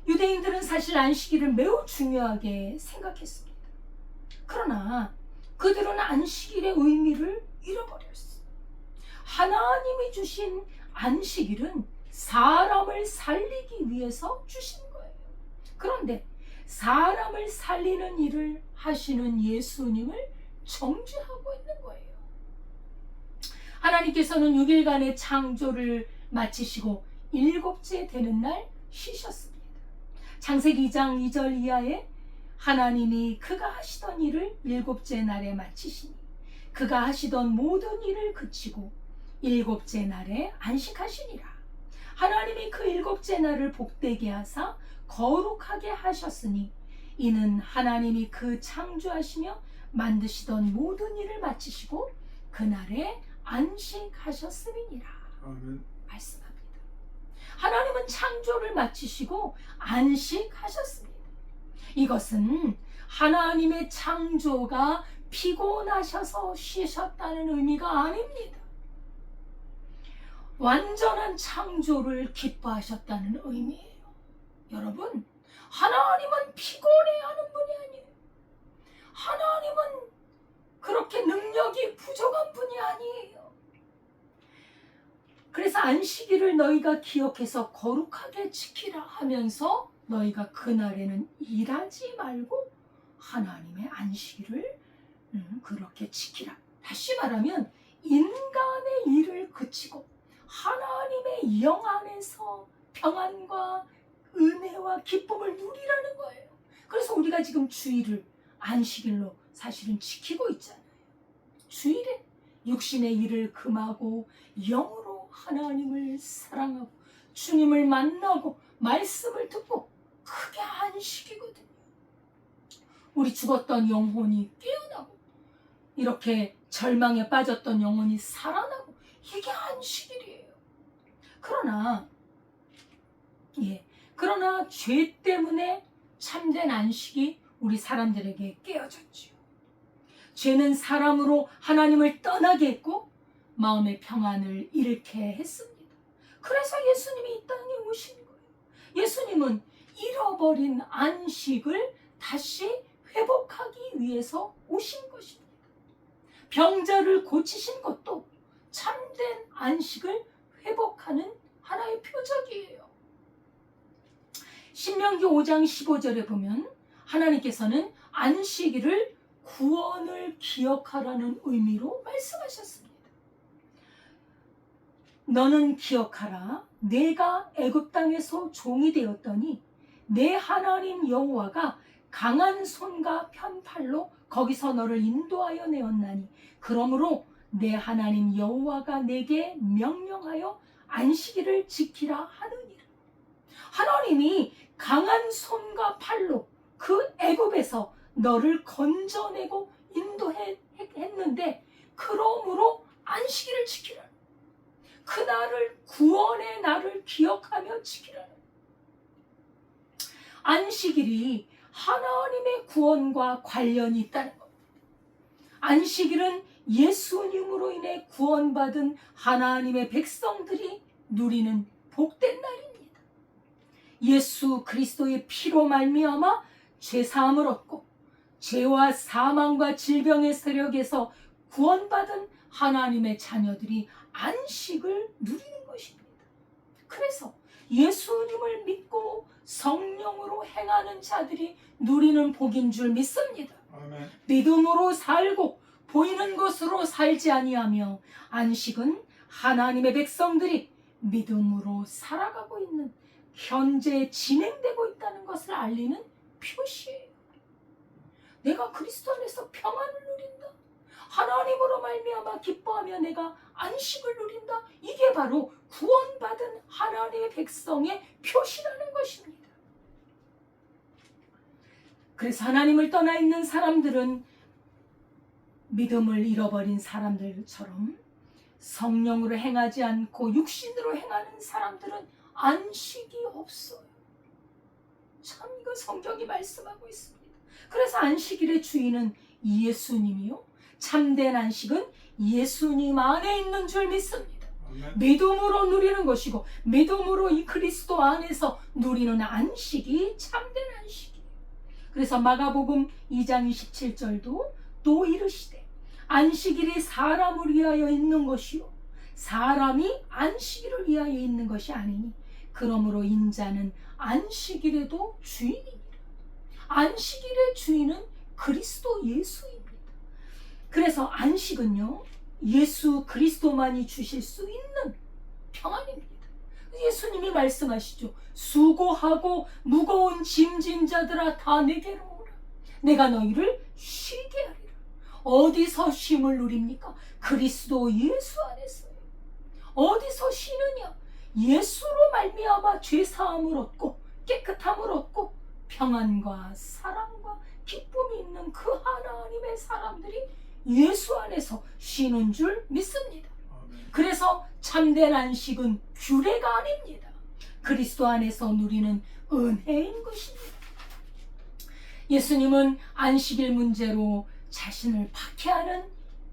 유대인들은 사실 안식일을 매우 중요하게 생각했습니다. 그러나 그들은 안식일의 의미를 잃어버렸어요. 하나님이 주신 안식일은 사람을 살리기 위해서 주신 거예요. 그런데 사람을 살리는 일을 하시는 예수님을 정죄하고 있는 거예요. 하나님께서는 6일간의 창조를 마치시고 7째 되는 날 쉬셨습니다. 창세기 2장 2절 이하에 하나님이 그가 하시던 일을 7째 날에 마치시니 그가 하시던 모든 일을 그치고 7째 날에 안식하시니라. 하나님이 그 7째 날을 복되게 하사 거룩하게 하셨으니 이는 하나님이 그 창조하시며 만드시던 모든 일을 마치시고 그날에 안식하셨음이니라. 아멘. 말씀합니다. 하나님은 창조를 마치시고 안식하셨습니다. 이것은 하나님의 창조가 피곤하셔서 쉬셨다는 의미가 아닙니다. 완전한 창조를 기뻐하셨다는 의미예요. 여러분, 하나님은 피곤해하는 분이 아니에요. 하나님은 그렇게 능력이 부족한 분이 아니에요. 그래서 안식일을 너희가 기억해서 거룩하게 지키라 하면서 너희가 그날에는 일하지 말고 하나님의 안식일을 그렇게 지키라. 다시 말하면 인간의 일을 그치고 하나님의 영 안에서 평안과 은혜와 기쁨을 누리라는 거예요. 그래서 우리가 지금 주일을 안식일로 사실은 지키고 있잖아요. 주일에 육신의 일을 금하고 영으로 하나님을 사랑하고 주님을 만나고 말씀을 듣고 그게 안식이거든요. 우리 죽었던 영혼이 깨어나고 이렇게 절망에 빠졌던 영혼이 살아나고 이게 안식일이에요. 그러나 죄 때문에 참된 안식이 우리 사람들에게 깨어졌지요. 죄는 사람으로 하나님을 떠나게 했고 마음의 평안을 잃게 했습니다. 그래서 예수님이 이 땅에 오신 거예요. 예수님은 잃어버린 안식을 다시 회복하기 위해서 오신 것입니다. 병자를 고치신 것도 참된 안식을 회복하는 하나의 표적이에요. 신명기 5장 15절에 보면 하나님께서는 안식일을 구원을 기억하라는 의미로 말씀하셨습니다. 너는 기억하라. 내가 애굽 땅에서 종이 되었더니 내 하나님 여호와가 강한 손과 편팔로 거기서 너를 인도하여 내었나니 그러므로 내 하나님 여호와가 내게 명령하여 안식일을 지키라 하느니라. 하나님이 강한 손과 팔로 그 애굽에서 너를 건져내고 인도했는데 그러므로 안식일을 지키라. 그날을 구원의 날을 기억하며 지키라는. 안식일이 하나님의 구원과 관련이 있다는 겁니다. 안식일은 예수님으로 인해 구원받은 하나님의 백성들이 누리는 복된 날입니다. 예수 그리스도의 피로 말미암아 죄사함을 얻고 죄와 사망과 질병의 세력에서 구원받은 하나님의 자녀들이 안식을 누리는 것입니다. 그래서 예수님을 믿고 성령으로 행하는 자들이 누리는 복인 줄 믿습니다. 아멘. 믿음으로 살고 보이는 것으로 살지 아니하며 안식은 하나님의 백성들이 믿음으로 살아가고 있는 현재 진행되고 있다는 것을 알리는 표시예요. 내가 그리스도 안에서 평안을 누린다. 하나님으로 말미암아 기뻐하며 내가 안식을 누린다. 이게 바로 구원받은 하나님의 백성의 표시라는 것입니다. 그래서 하나님을 떠나 있는 사람들은 믿음을 잃어버린 사람들처럼 성령으로 행하지 않고 육신으로 행하는 사람들은 안식이 없어요. 참 이거 성경이 말씀하고 있습니다. 그래서 안식일의 주인은 예수님이요. 참된 안식은 예수님 안에 있는 줄 믿습니다. 아멘. 믿음으로 누리는 것이고 믿음으로 이 그리스도 안에서 누리는 안식이 참된 안식이에요. 그래서 마가복음 2장 27절도 또 이르시되 안식일이 사람을 위하여 있는 것이요 사람이 안식일을 위하여 있는 것이 아니니 그러므로 인자는 안식일에도 주인이니라. 안식일의 주인은 그리스도 예수입니다. 그래서 안식은요 예수 그리스도만이 주실 수 있는 평안입니다. 예수님이 말씀하시죠. 수고하고 무거운 짐진 자들아 다 내게로 오라. 내가 너희를 쉬게 하리라. 어디서 쉼을 누립니까? 그리스도 예수 안에서요. 어디서 쉬느냐? 예수로 말미암아 죄사함을 얻고 깨끗함을 얻고 평안과 사랑과 기쁨이 있는 그 하나님의 사람들이 예수 안에서 쉬는 줄 믿습니다. 그래서 참된 안식은 규례가 아닙니다. 그리스도 안에서 누리는 은혜인 것입니다. 예수님은 안식일 문제로 자신을 박해하는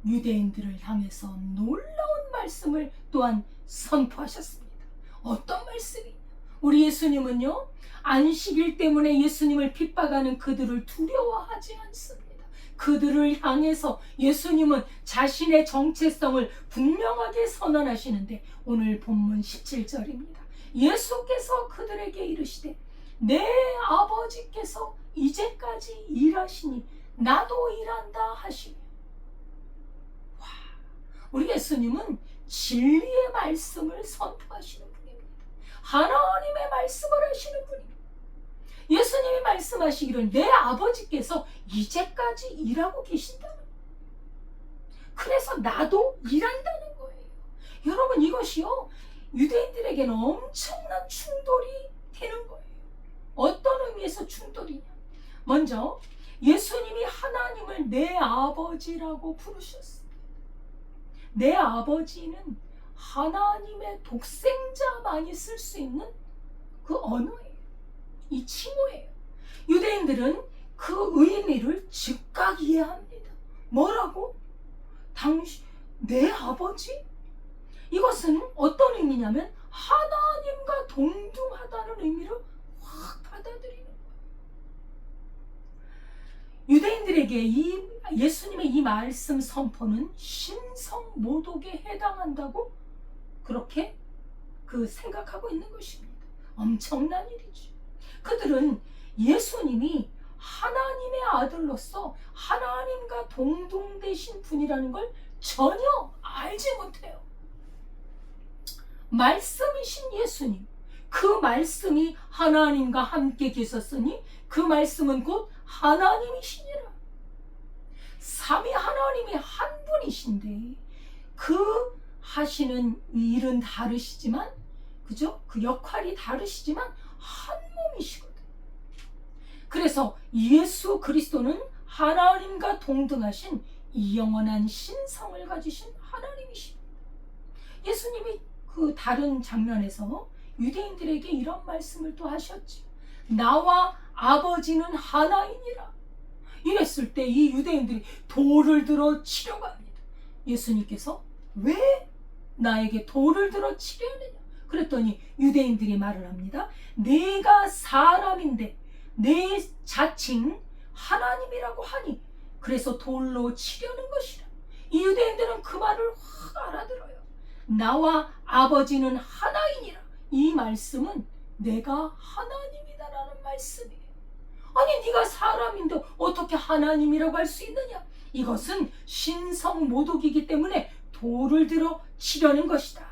유대인들을 향해서 놀라운 말씀을 또한 선포하셨습니다. 어떤 말씀이냐? 우리 예수님은요 안식일 때문에 예수님을 핍박하는 그들을 두려워하지 않습니다. 그들을 향해서 예수님은 자신의 정체성을 분명하게 선언하시는데 오늘 본문 17절입니다. 예수께서 그들에게 이르시되 내 아버지께서 이제까지 일하시니 나도 일한다 하시며. 와, 우리 예수님은 진리의 말씀을 선포하시는 분입니다. 하나님의 말씀을 하시는 분입니다. 예수님이 말씀하시기를 내 아버지께서 이제까지 일하고 계신다는 거예요. 그래서 나도 일한다는 거예요. 여러분, 이것이요 유대인들에게는 엄청난 충돌이 되는 거예요. 어떤 의미에서 충돌이냐? 먼저 예수님이 하나님을 내 아버지라고 부르셨습니다. 내 아버지는 하나님의 독생자만이 쓸 수 있는 그 언어예요. 이 칭호예요. 유대인들은 그 의미를 즉각 이해합니다. 뭐라고? 내 아버지? 이것은 어떤 의미냐면 하나님과 동등하다는 의미로 확 받아들이는 거예요. 유대인들에게 이 예수님의 이 말씀 선포는 신성모독에 해당한다고 그렇게 생각하고 있는 것입니다. 엄청난 일이죠. 그들은 예수님이 하나님의 아들로서 하나님과 동등되신 분이라는 걸 전혀 알지 못해요. 말씀이신 예수님, 그 말씀이 하나님과 함께 계셨으니 그 말씀은 곧 하나님이시니라. 삼위 하나님이 한 분이신데 그 하시는 일은 다르시지만, 그죠? 그 역할이 다르시지만 한 몸이시거든. 그래서 예수 그리스도는 하나님과 동등하신 이 영원한 신성을 가지신 하나님이십니다. 예수님이 그 다른 장면에서 유대인들에게 이런 말씀을 또 하셨죠. 나와 아버지는 하나이니라. 이랬을 때 이 유대인들이 돌을 들어 치려고 합니다. 예수님께서 왜 나에게 돌을 들어 치려느냐? 그랬더니 유대인들이 말을 합니다. 내가 사람인데 내 자칭 하나님이라고 하니 그래서 돌로 치려는 것이라. 이 유대인들은 그 말을 확 알아들어요. 나와 아버지는 하나이니라. 이 말씀은 내가 하나님이다라는 말씀이에요. 아니, 네가 사람인데 어떻게 하나님이라고 할 수 있느냐? 이것은 신성모독이기 때문에 돌을 들어 치려는 것이다.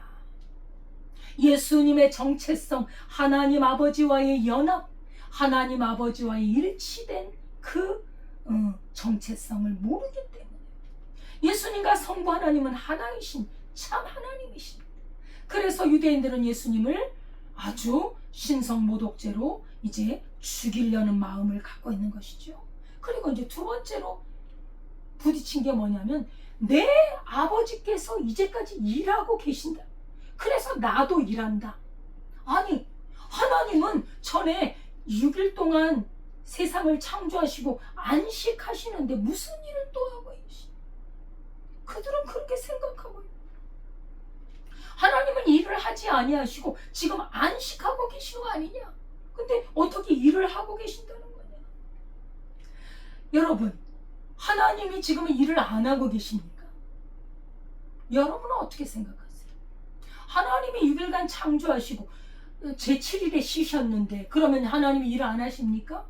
예수님의 정체성, 하나님 아버지와의 연합, 하나님 아버지와의 일치된 그 정체성을 모르기 때문에 예수님과 성부 하나님은 하나이신 참 하나님이십니다. 그래서 유대인들은 예수님을 아주 신성모독죄로 이제 죽이려는 마음을 갖고 있는 것이죠. 그리고 이제 두 번째로 부딪힌 게 뭐냐면 내 아버지께서 이제까지 일하고 계신다. 그래서 나도 일한다. 아니, 하나님은 전에 6일 동안 세상을 창조하시고 안식하시는데 무슨 일을 또 하고 계시? 그들은 그렇게 생각하고 있는. 하나님은 일을 하지 아니하시고 지금 안식하고 계신 거 아니냐? 근데 어떻게 일을 하고 계신다는 거냐? 여러분, 하나님이 지금 일을 안 하고 계십니까? 여러분은 어떻게 생각하세요? 하나님이 6일간 창조하시고 제7일에 쉬셨는데 그러면 하나님이 일 안 하십니까?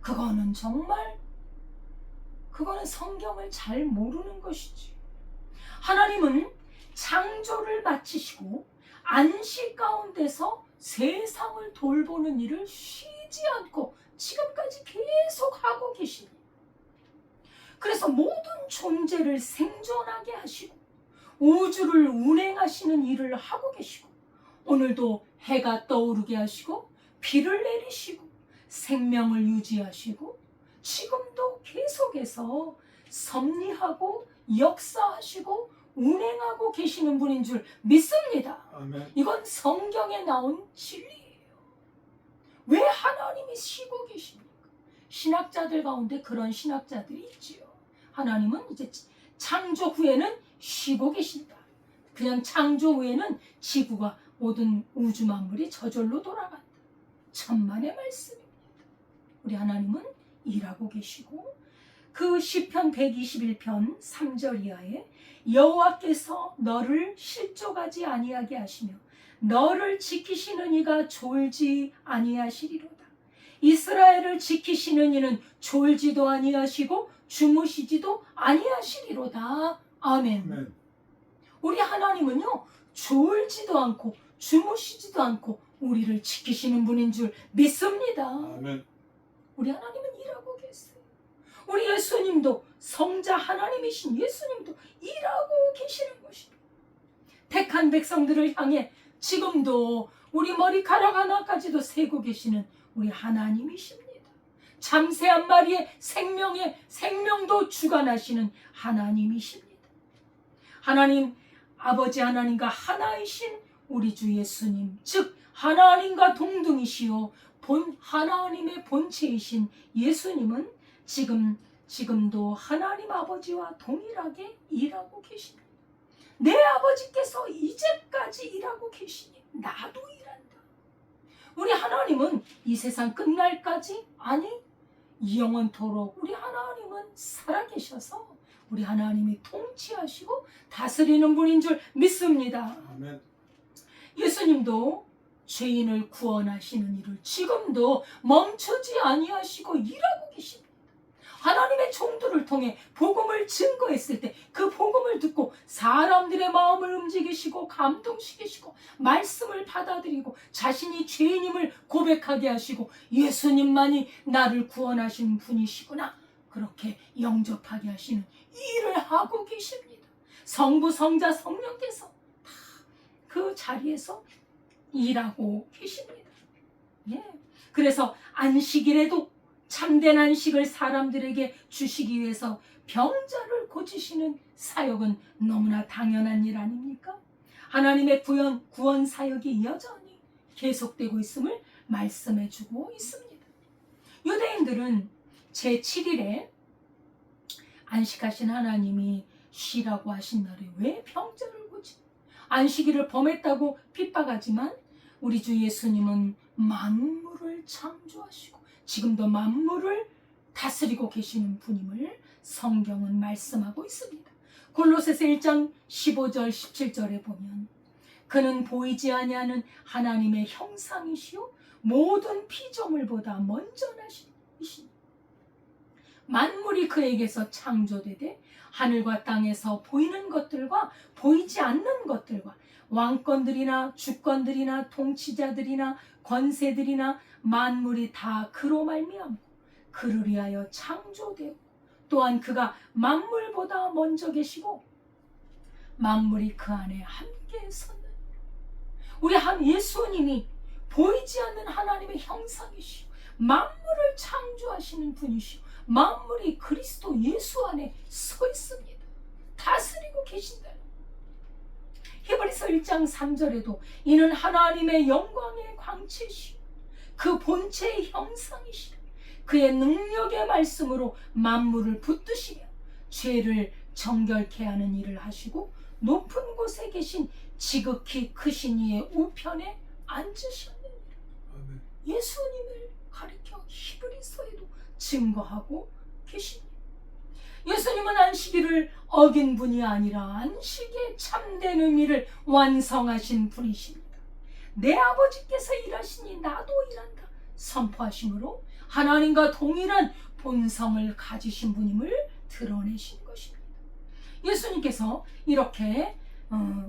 그거는 성경을 잘 모르는 것이지. 하나님은 창조를 마치시고 안식 가운데서 세상을 돌보는 일을 쉬지 않고 지금까지 계속 하고 계십니다. 그래서 모든 존재를 생존하게 하시고 우주를 운행하시는 일을 하고 계시고 오늘도 해가 떠오르게 하시고 비를 내리시고 생명을 유지하시고 지금도 계속해서 섭리하고 역사하시고 운행하고 계시는 분인 줄 믿습니다. 아멘. 이건 성경에 나온 진리예요. 왜 하나님이 쉬고 계십니까? 신학자들 가운데 그런 신학자들이 있지요. 하나님은 이제 창조 후에는 쉬고 계신다. 그냥 창조 후에는 지구가 모든 우주 만물이 저절로 돌아간다. 천만의 말씀입니다. 우리 하나님은 일하고 계시고 그 시편 121편 3절 이하에 여호와께서 너를 실족하지 아니하게 하시며 너를 지키시는 이가 졸지 아니하시리로다. 이스라엘을 지키시는 이는 졸지도 아니하시고 주무시지도 아니하시리로다. 아멘. 아멘. 우리 하나님은요, 졸지도 않고 주무시지도 않고 우리를 지키시는 분인 줄 믿습니다. 아멘. 우리 하나님은 일하고 계세요. 우리 예수님도 성자 하나님이신 예수님도 일하고 계시는 것입니다. 택한 백성들을 향해 지금도 우리 머리카락 하나까지도 세고 계시는 우리 하나님이십니다. 잠새 한 마리의 생명도 주관하시는 하나님이십니다. 하나님, 아버지 하나님과 하나이신 우리 주 예수님, 즉 하나님과 동등이시요 하나님의 본체이신 예수님은 지금도 하나님 아버지와 동일하게 일하고 계십니다. 내 아버지께서 이제까지 일하고 계시니 나도 일한다. 우리 하나님은 이 세상 끝날까지, 아니 영원토록 우리 하나님은 살아계셔서 우리 하나님이 통치하시고 다스리는 분인 줄 믿습니다. 아멘. 예수님도 죄인을 구원하시는 일을 지금도 멈추지 아니하시고 일하고 계십니다. 하나님의 종들을 통해 복음을 증거했을 때 그 복음을 듣고 사람들의 마음을 움직이시고 감동시키시고 말씀을 받아들이고 자신이 죄인임을 고백하게 하시고 예수님만이 나를 구원하신 분이시구나, 그렇게 영접하게 하시는 일을 하고 계십니다. 성부, 성자, 성령께서 다 그 자리에서 일하고 계십니다. 예. 그래서 안식일에도 참된 안식을 사람들에게 주시기 위해서 병자를 고치시는 사역은 너무나 당연한 일 아닙니까? 하나님의 구원 사역이 여전히 계속되고 있음을 말씀해주고 있습니다. 유대인들은 제7일에 안식하신 하나님이 쉬라고 하신 날에 왜 병자를 고치? 안식일을 범했다고 핍박하지만 우리 주 예수님은 만물을 창조하시고 지금도 만물을 다스리고 계시는 분임을 성경은 말씀하고 있습니다. 골로새서 1장 15절 17절에 보면 그는 보이지 아니하는 하나님의 형상이시요 모든 피조물보다 먼저나시니 만물이 그에게서 창조되되 하늘과 땅에서 보이는 것들과 보이지 않는 것들과 왕권들이나 주권들이나 통치자들이나 권세들이나 만물이 다 그로 말미암고 그를 위하여 창조되고 또한 그가 만물보다 먼저 계시고 만물이 그 안에 함께 섰느니라. 우리 예수님이 보이지 않는 하나님의 형상이시오 만물을 창조하시는 분이시오 만물이 그리스도 예수 안에 서 있습니다. 다스리고 계신다. 히브리서 1장 3절에도 이는 하나님의 영광의 광채시오 그 본체의 형상이시오 그의 능력의 말씀으로 만물을 붙드시며 죄를 정결케 하는 일을 하시고 높은 곳에 계신 지극히 크신 이의 우편에 앉으셨느니라. 아멘. 예수님을 가리켜 히브리서에도 증거하고 계십니다. 예수님은 안식일을 어긴 분이 아니라 안식의 참된 의미를 완성하신 분이십니다. 내 아버지께서 일하시니 나도 일한다 선포하심으로 하나님과 동일한 본성을 가지신 분임을 드러내신 것입니다. 예수님께서 이렇게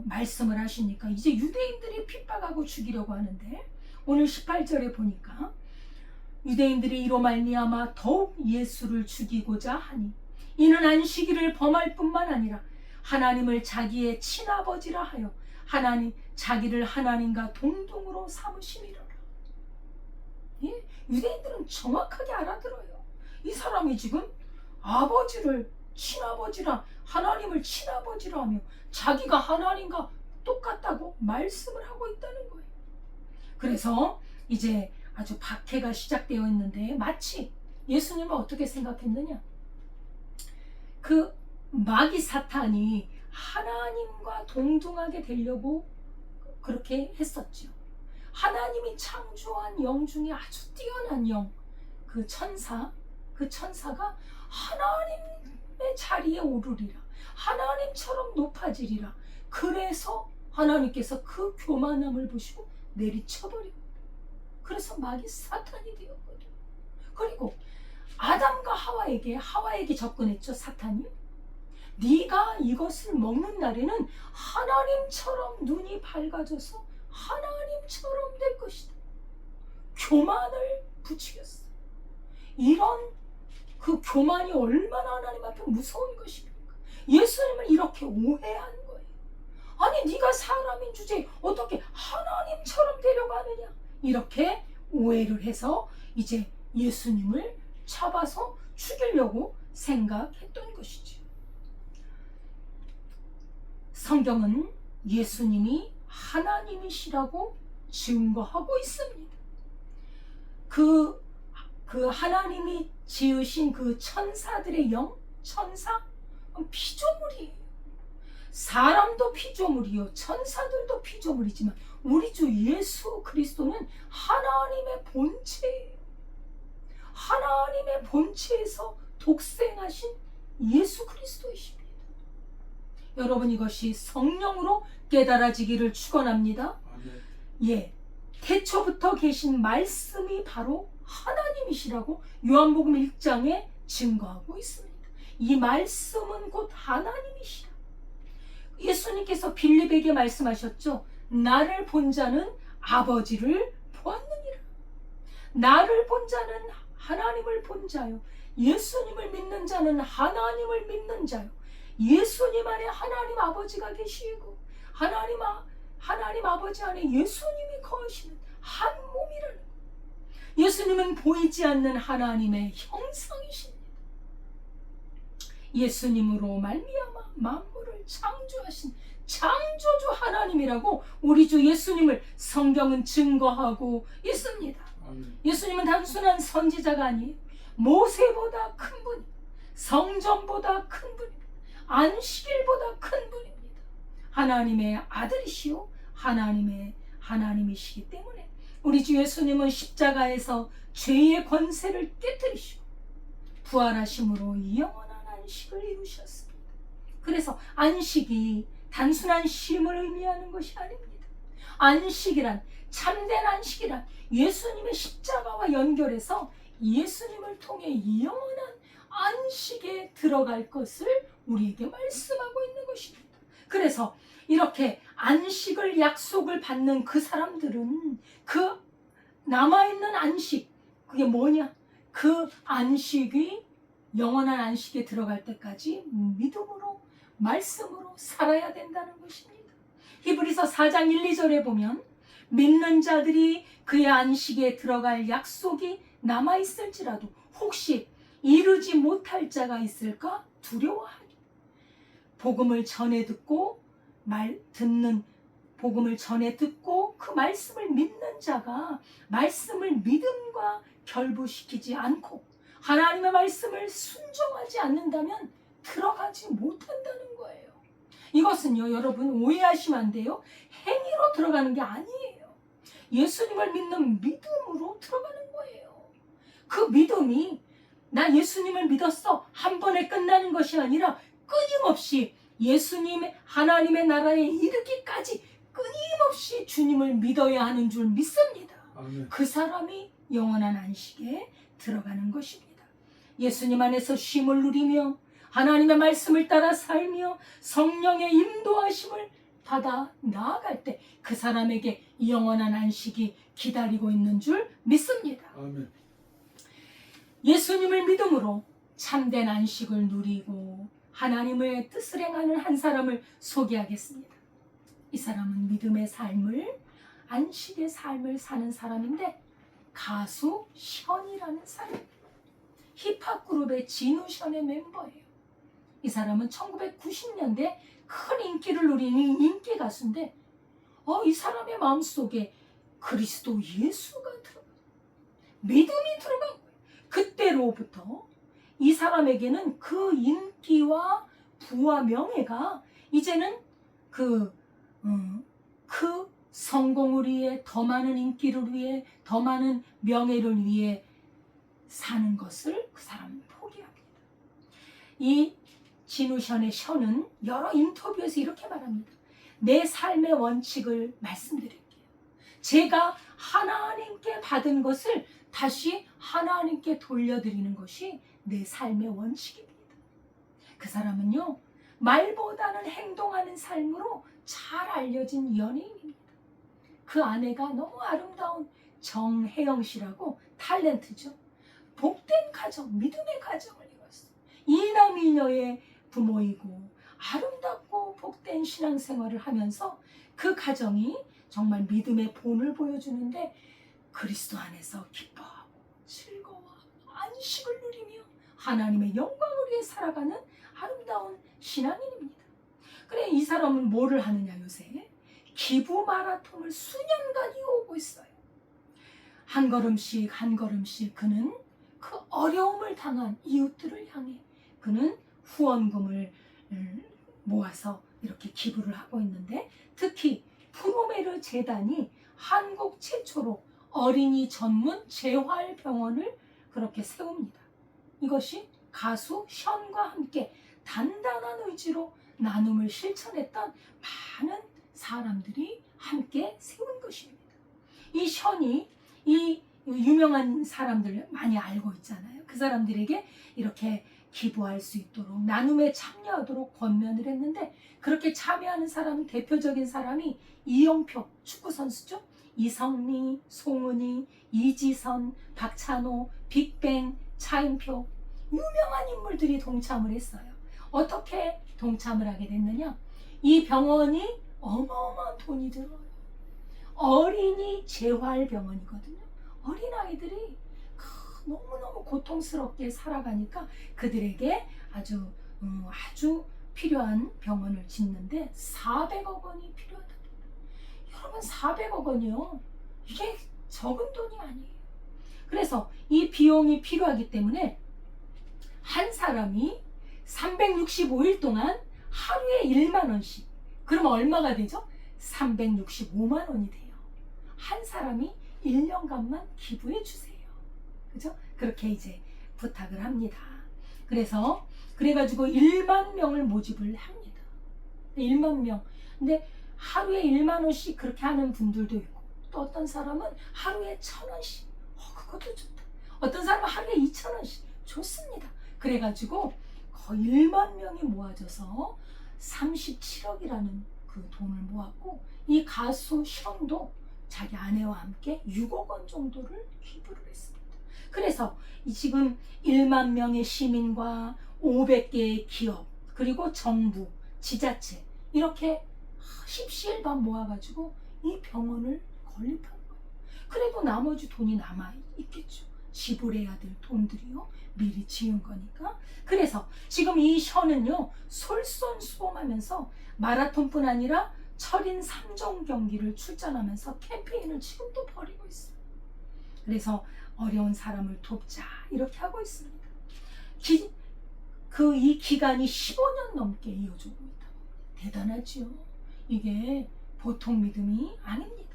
말씀을 하시니까 이제 유대인들이 핍박하고 죽이려고 하는데 오늘 18절에 보니까 유대인들이 이로 말미암아 더욱 예수를 죽이고자 하니 이는 안식일을 범할 뿐만 아니라 하나님을 자기의 친아버지라 하여 자기를 하나님과 동등으로 삼으심이로라. 예? 유대인들은 정확하게 알아들어요. 이 사람이 지금 아버지를 친아버지라 하나님을 친아버지라 하며 자기가 하나님과 똑같다고 말씀을 하고 있다는 거예요. 그래서 이제 아주 박해가 시작되어 있는데 마치 예수님은 어떻게 생각했느냐? 그 마귀 사탄이 하나님과 동등하게 되려고 그렇게 했었죠. 하나님이 창조한 영 중에 아주 뛰어난 영, 그 천사가 하나님의 자리에 오르리라. 하나님처럼 높아지리라. 그래서 하나님께서 그 교만함을 보시고 내리쳐버리고, 그래서 마귀 사탄이 되었거든요. 그리고 아담과 하와에게 접근했죠. 사탄이. 네가 이것을 먹는 날에는 하나님처럼 눈이 밝아져서 하나님처럼 될 것이다. 교만을 부추겼어. 이런 그 교만이 얼마나 하나님 앞에 무서운 것입니까? 예수님을 이렇게 오해한 거예요. 아니 네가 사람인 주제에 어떻게 하나님처럼 되려고 하느냐, 이렇게 오해를 해서 이제 예수님을 잡아서 죽이려고 생각했던 것이죠. 성경은 예수님이 하나님이시라고 증거하고 있습니다. 그 하나님이 지으신 그 천사들의 영, 천사 피조물이에요. 사람도 피조물이요, 천사들도 피조물이지만 우리 주 예수 그리스도는 하나님의 본체예요. 하나님의 본체에서 독생하신 예수 그리스도이십니다. 여러분, 이것이 성령으로 깨달아지기를 축원합니다. 예, 태초부터 계신 말씀이 바로 하나님이시라고 요한복음 1장에 증거하고 있습니다. 이 말씀은 곧 하나님이시라. 예수님께서 빌립에게 말씀하셨죠. 나를 본 자는 아버지를 보았느니라. 나를 본 자는 하나님을 본 자요, 예수님을 믿는 자는 하나님을 믿는 자요. 예수님 안에 하나님 아버지가 계시고 하나님 아버지 안에 예수님이 거하시는 한 몸이라는 것. 예수님은 보이지 않는 하나님의 형상이십니다. 예수님으로 말미암아 만물을 창조하신 창조주 하나님이라고 우리 주 예수님을 성경은 증거하고 있습니다. 예수님은 단순한 선지자가 아니에요. 모세보다 큰 분, 성전보다 큰 분, 안식일보다 큰 분입니다. 하나님의 아들이시오 하나님이시기 때문에 우리 주 예수님은 십자가에서 죄의 권세를 깨뜨리시고 부활하심으로 영원한 안식을 이루셨습니다. 그래서 안식이 단순한 쉼을 의미하는 것이 아닙니다. 안식이란, 참된 안식이란 예수님의 십자가와 연결해서 예수님을 통해 영원한 안식에 들어갈 것을 우리에게 말씀하고 있는 것입니다. 그래서 이렇게 안식을 약속을 받는 그 사람들은 그 남아있는 안식, 그게 뭐냐? 그 안식이 영원한 안식에 들어갈 때까지 믿음으로, 말씀으로 살아야 된다는 것입니다. 히브리서 4장 1, 2절에 보면 믿는 자들이 그의 안식에 들어갈 약속이 남아있을지라도 혹시 이루지 못할 자가 있을까 두려워하니, 복음을 전해 듣고 복음을 전해 듣고 그 말씀을 믿는 자가 말씀을 믿음과 결부시키지 않고 하나님의 말씀을 순종하지 않는다면 들어가지 못한다는 거예요. 이것은요, 여러분 오해하시면 안 돼요. 행위로 들어가는 게 아니에요. 예수님을 믿는 믿음으로 들어가는 거예요. 그 믿음이 나 예수님을 믿었어 한 번에 끝나는 것이 아니라 끊임없이 예수님의 하나님의 나라에 이르기까지 끊임없이 주님을 믿어야 하는 줄 믿습니다. 아멘. 그 사람이 영원한 안식에 들어가는 것입니다. 예수님 안에서 쉼을 누리며 하나님의 말씀을 따라 살며 성령의 인도하심을 받아 나아갈 때 그 사람에게 영원한 안식이 기다리고 있는 줄 믿습니다. 아멘. 예수님을 믿음으로 참된 안식을 누리고 하나님의 뜻을 행하는 한 사람을 소개하겠습니다. 이 사람은 믿음의 삶을, 안식의 삶을 사는 사람인데 가수 션이라는 사람입니다. 힙합 그룹의 진우 션의 멤버예요. 이 사람은 1990년대 큰 인기를 누리는 인기 가수인데 이 사람의 마음속에 그리스도 예수가 들어가요. 믿음이 들어간 거예요. 그때로부터 이 사람에게는 그 인기와 부와 명예가 이제는 그 성공을 위해, 더 많은 인기를 위해, 더 많은 명예를 위해 사는 것을 그 사람은 포기합니다. 이 진우션의 션은 여러 인터뷰에서 이렇게 말합니다. 내 삶의 원칙을 말씀드릴게요. 제가 하나님께 받은 것을 다시 하나님께 돌려드리는 것이 내 삶의 원칙입니다. 그 사람은요, 말보다는 행동하는 삶으로 잘 알려진 연예인입니다. 그 아내가 너무 아름다운 정혜영 씨라고 탤런트죠. 복된 가정, 믿음의 가정을 이뤘어요. 이남이녀의 부모이고 아름답고 복된 신앙생활을 하면서 그 가정이 정말 믿음의 본을 보여주는데 그리스도 안에서 기뻐하고 즐거워하고 안식을 누리며 하나님의 영광을 위해 살아가는 아름다운 신앙인입니다. 그래, 이 사람은 뭐를 하느냐, 요새 기부 마라톤을 수년간 이어오고 있어요. 한 걸음씩 한 걸음씩 그는 그 어려움을 당한 이웃들을 향해 그는 후원금을 모아서 이렇게 기부를 하고 있는데, 특히 프로메르 재단이 한국 최초로 어린이 전문 재활병원을 그렇게 세웁니다. 이것이 가수 션과 함께 단단한 의지로 나눔을 실천했던 많은 사람들이 함께 세운 것입니다. 이 션이 이 유명한 사람들 많이 알고 있잖아요. 그 사람들에게 이렇게 기부할 수 있도록 나눔에 참여하도록 권면을 했는데, 그렇게 참여하는 사람 대표적인 사람이 이영표 축구선수죠. 이성미, 송은이, 이지선, 박찬호, 빅뱅, 차인표, 유명한 인물들이 동참을 했어요. 어떻게 동참을 하게 됐느냐? 이 병원이 어마어마한 돈이 들어요. 어린이 재활병원이거든요. 어린아이들이 너무너무 고통스럽게 살아가니까 그들에게 아주 필요한 병원을 짓는데 400억 원이 필요하다. 여러분, 400억 원이요, 이게 적은 돈이 아니에요. 그래서 이 비용이 필요하기 때문에 한 사람이 365일 동안 하루에 1만 원씩, 그러면 얼마가 되죠? 365만 원이 돼요. 한 사람이 1년간만 기부해 주세요. 그죠? 그렇게 이제 부탁을 합니다. 그래가지고 1만 명을 모집을 합니다. 1만 명. 근데 하루에 1만 원씩 그렇게 하는 분들도 있고, 또 어떤 사람은 하루에 1,000원씩. 그것도 좋다. 어떤 사람은 하루에 2,000원씩. 좋습니다. 그래가지고 거의 1만 명이 모아져서 37억이라는 그 돈을 모았고, 이 가수 션도 자기 아내와 함께 6억 원 정도를 기부를 했습니다. 그래서 지금 1만 명의 시민과 500개의 기업, 그리고 정부, 지자체, 이렇게 십시일반 모아가지고 이 병원을 건립한 거예요. 그래도 나머지 돈이 남아있겠죠. 지불해야 될 돈들이요, 미리 지은 거니까. 그래서 지금 이 션은요, 솔선수범하면서 마라톤뿐 아니라 철인 3종 경기를 출전하면서 캠페인을 지금도 벌이고 있어요. 그래서 어려운 사람을 돕자, 이렇게 하고 있습니다. 이 기간이 15년 넘게 이어지고 있다고. 대단하죠. 이게 보통 믿음이 아닙니다.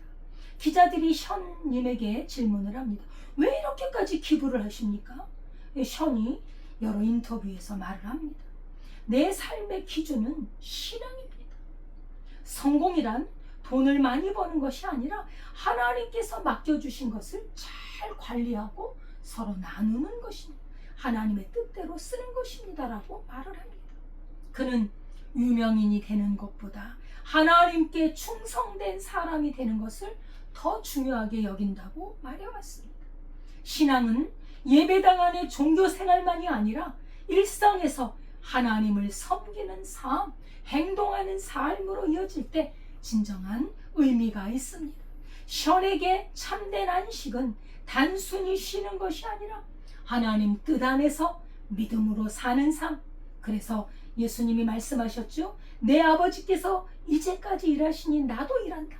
기자들이 션님에게 질문을 합니다. 왜 이렇게까지 기부를 하십니까? 션이 여러 인터뷰에서 말을 합니다. 내 삶의 기준은 신앙입니다. 성공이란 돈을 많이 버는 것이 아니라 하나님께서 맡겨주신 것을 잘 관리하고 서로 나누는 것입니다. 하나님의 뜻대로 쓰는 것입니다. 라고 말을 합니다. 그는 유명인이 되는 것보다 하나님께 충성된 사람이 되는 것을 더 중요하게 여긴다고 말해왔습니다. 신앙은 예배당 안의 종교 생활만이 아니라 일상에서 하나님을 섬기는 삶, 행동하는 삶으로 이어질 때 진정한 의미가 있습니다. 션에게 참된 안식은 단순히 쉬는 것이 아니라 하나님 뜻 안에서 믿음으로 사는 삶. 그래서 예수님이 말씀하셨죠. 내 아버지께서 이제까지 일하시니 나도 일한다.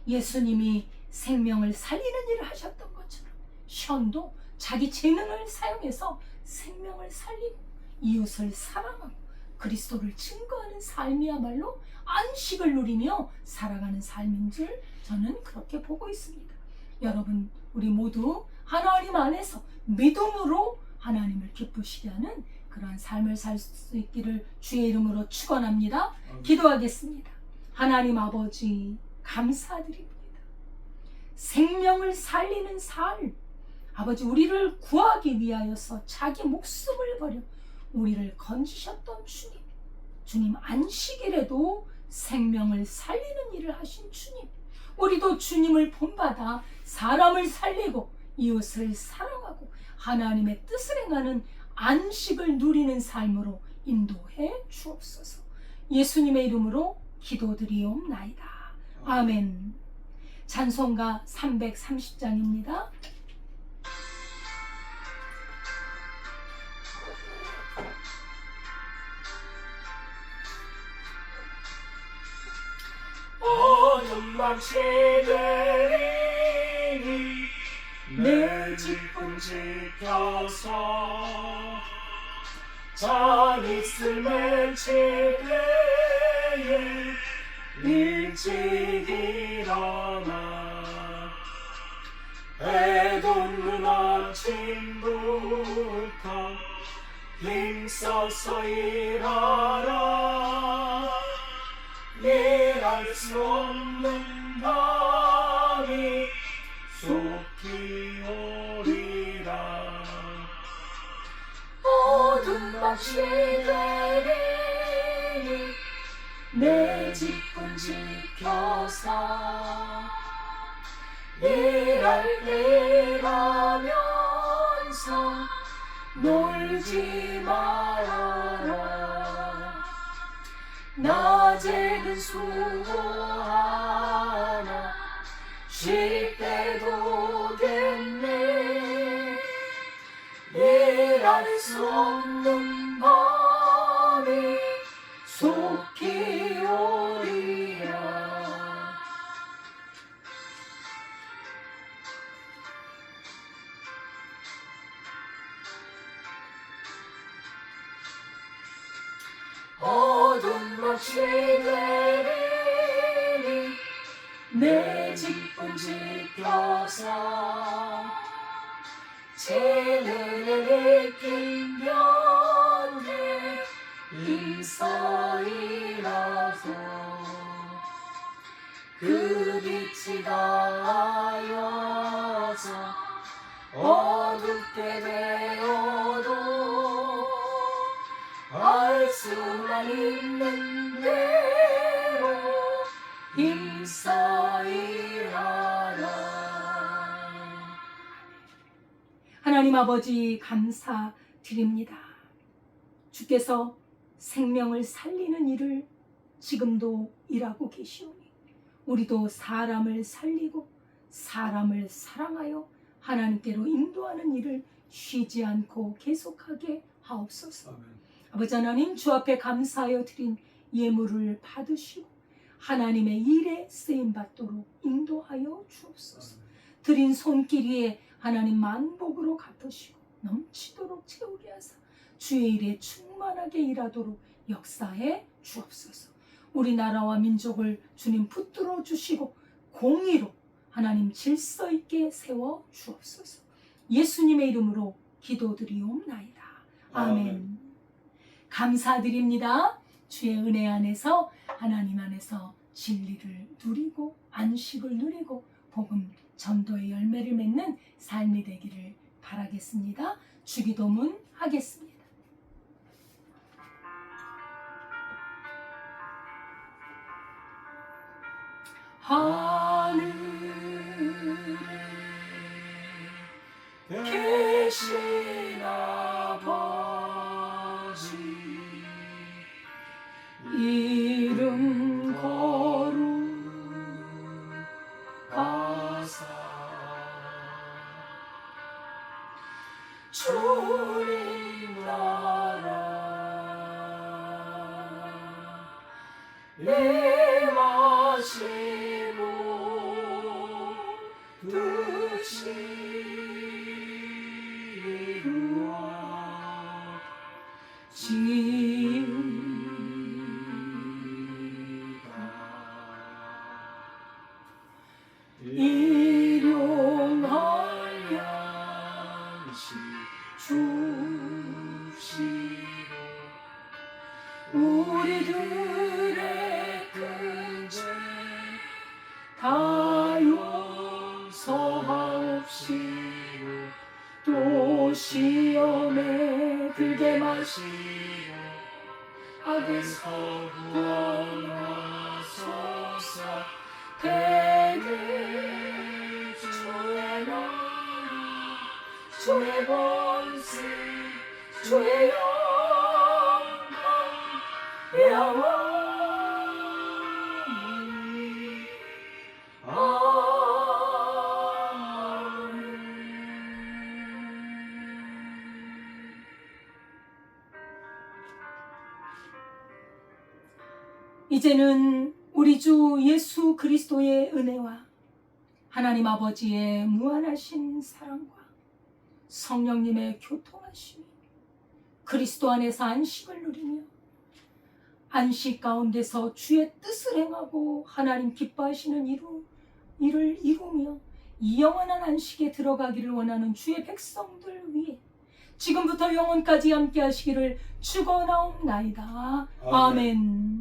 예수님이 생명을 살리는 일을 하셨던 것처럼 션도 자기 재능을 사용해서 생명을 살리고 이웃을 사랑하고 그리스도를 증거하는 삶이야말로 안식을 누리며 살아가는 삶인 줄 저는 그렇게 보고 있습니다. 여러분, 우리 모두 하나님 안에서 믿음으로 하나님을 기쁘시게 하는 그러한 삶을 살 수 있기를 주의 이름으로 축원합니다. 기도하겠습니다. 하나님 아버지 감사드립니다. 생명을 살리는 삶, 아버지 우리를 구하기 위하여서 자기 목숨을 버려 우리를 건지셨던 주님, 주님 안식일에도 생명을 살리는 일을 하신 주님, 우리도 주님을 본받아 사람을 살리고 이웃을 사랑하고 하나님의 뜻을 행하는 안식을 누리는 삶으로 인도해 주옵소서. 예수님의 이름으로 기도드리옵나이다. 아멘. 찬송가 330장입니다. 어둠 망치되리니 내 집은 지켜서 잘 있을 맺힐 때에 일찍 일어나 해도 눈 아침부터 힘써서 일하라. 일할 수 없는 밤이 속히 오리라. 어둠 망치되리니 내 집은 지켜서 일할 때 일하면서 놀지 말아라. 낮에는 수고하나 쉴 때도 겠네. 일할 수 없는 밤이 속히 오리라. 어둠 망치되리니 내 집은 지켜서 재능을 느낀 변에 힘써 일하소. 그 빛이 가하여서 어둡게 되어도 알 수만 있는 대로 힘써 일하라. 하나님 아버지 감사드립니다. 주께서 생명을 살리는 일을 지금도 일하고 계시오니 우리도 사람을 살리고 사람을 사랑하여 하나님께로 인도하는 일을 쉬지 않고 계속하게 하옵소서. 아버지 하나님, 주 앞에 감사하여 드린 예물을 받으시고 하나님의 일에 쓰임받도록 인도하여 주옵소서. 드린 손길 위에 하나님 만복으로 갚으시고 넘치도록 채우게 하사 주의 일에 충만하게 일하도록 역사해 주옵소서. 우리나라와 민족을 주님 붙들어 주시고 공의로 하나님 질서 있게 세워 주옵소서. 예수님의 이름으로 기도드리옵나이다. 아멘. 감사드립니다. 주의 은혜 안에서 하나님 안에서 진리를 누리고 안식을 누리고 복음 전도의 열매를 맺는 삶이 되기를 바라겠습니다. 주기도문 하겠습니다. 하늘에 계신 아버지, 이름 거룩하사 주님 나라 임하시고 뜻이 이루어 일용할 양식 주시옵소서. 마시고 또 시험에 들게 마시고 악에서 구원하소서. 대개 주의 나라 주의 권세 주의 영광 영원히 아멘. 이제는 우리 주 예수 그리스도의 은혜와 하나님 아버지의 무한하신 사랑과 성령님의 교통하심이 그리스도 안에서 안식을 누리며 안식 가운데서 주의 뜻을 행하고 하나님 기뻐하시는 일을 이루며 영원한 안식에 들어가기를 원하는 주의 백성들 위해 지금부터 영원까지 함께 하시기를 축원하옵나이다. 아멘.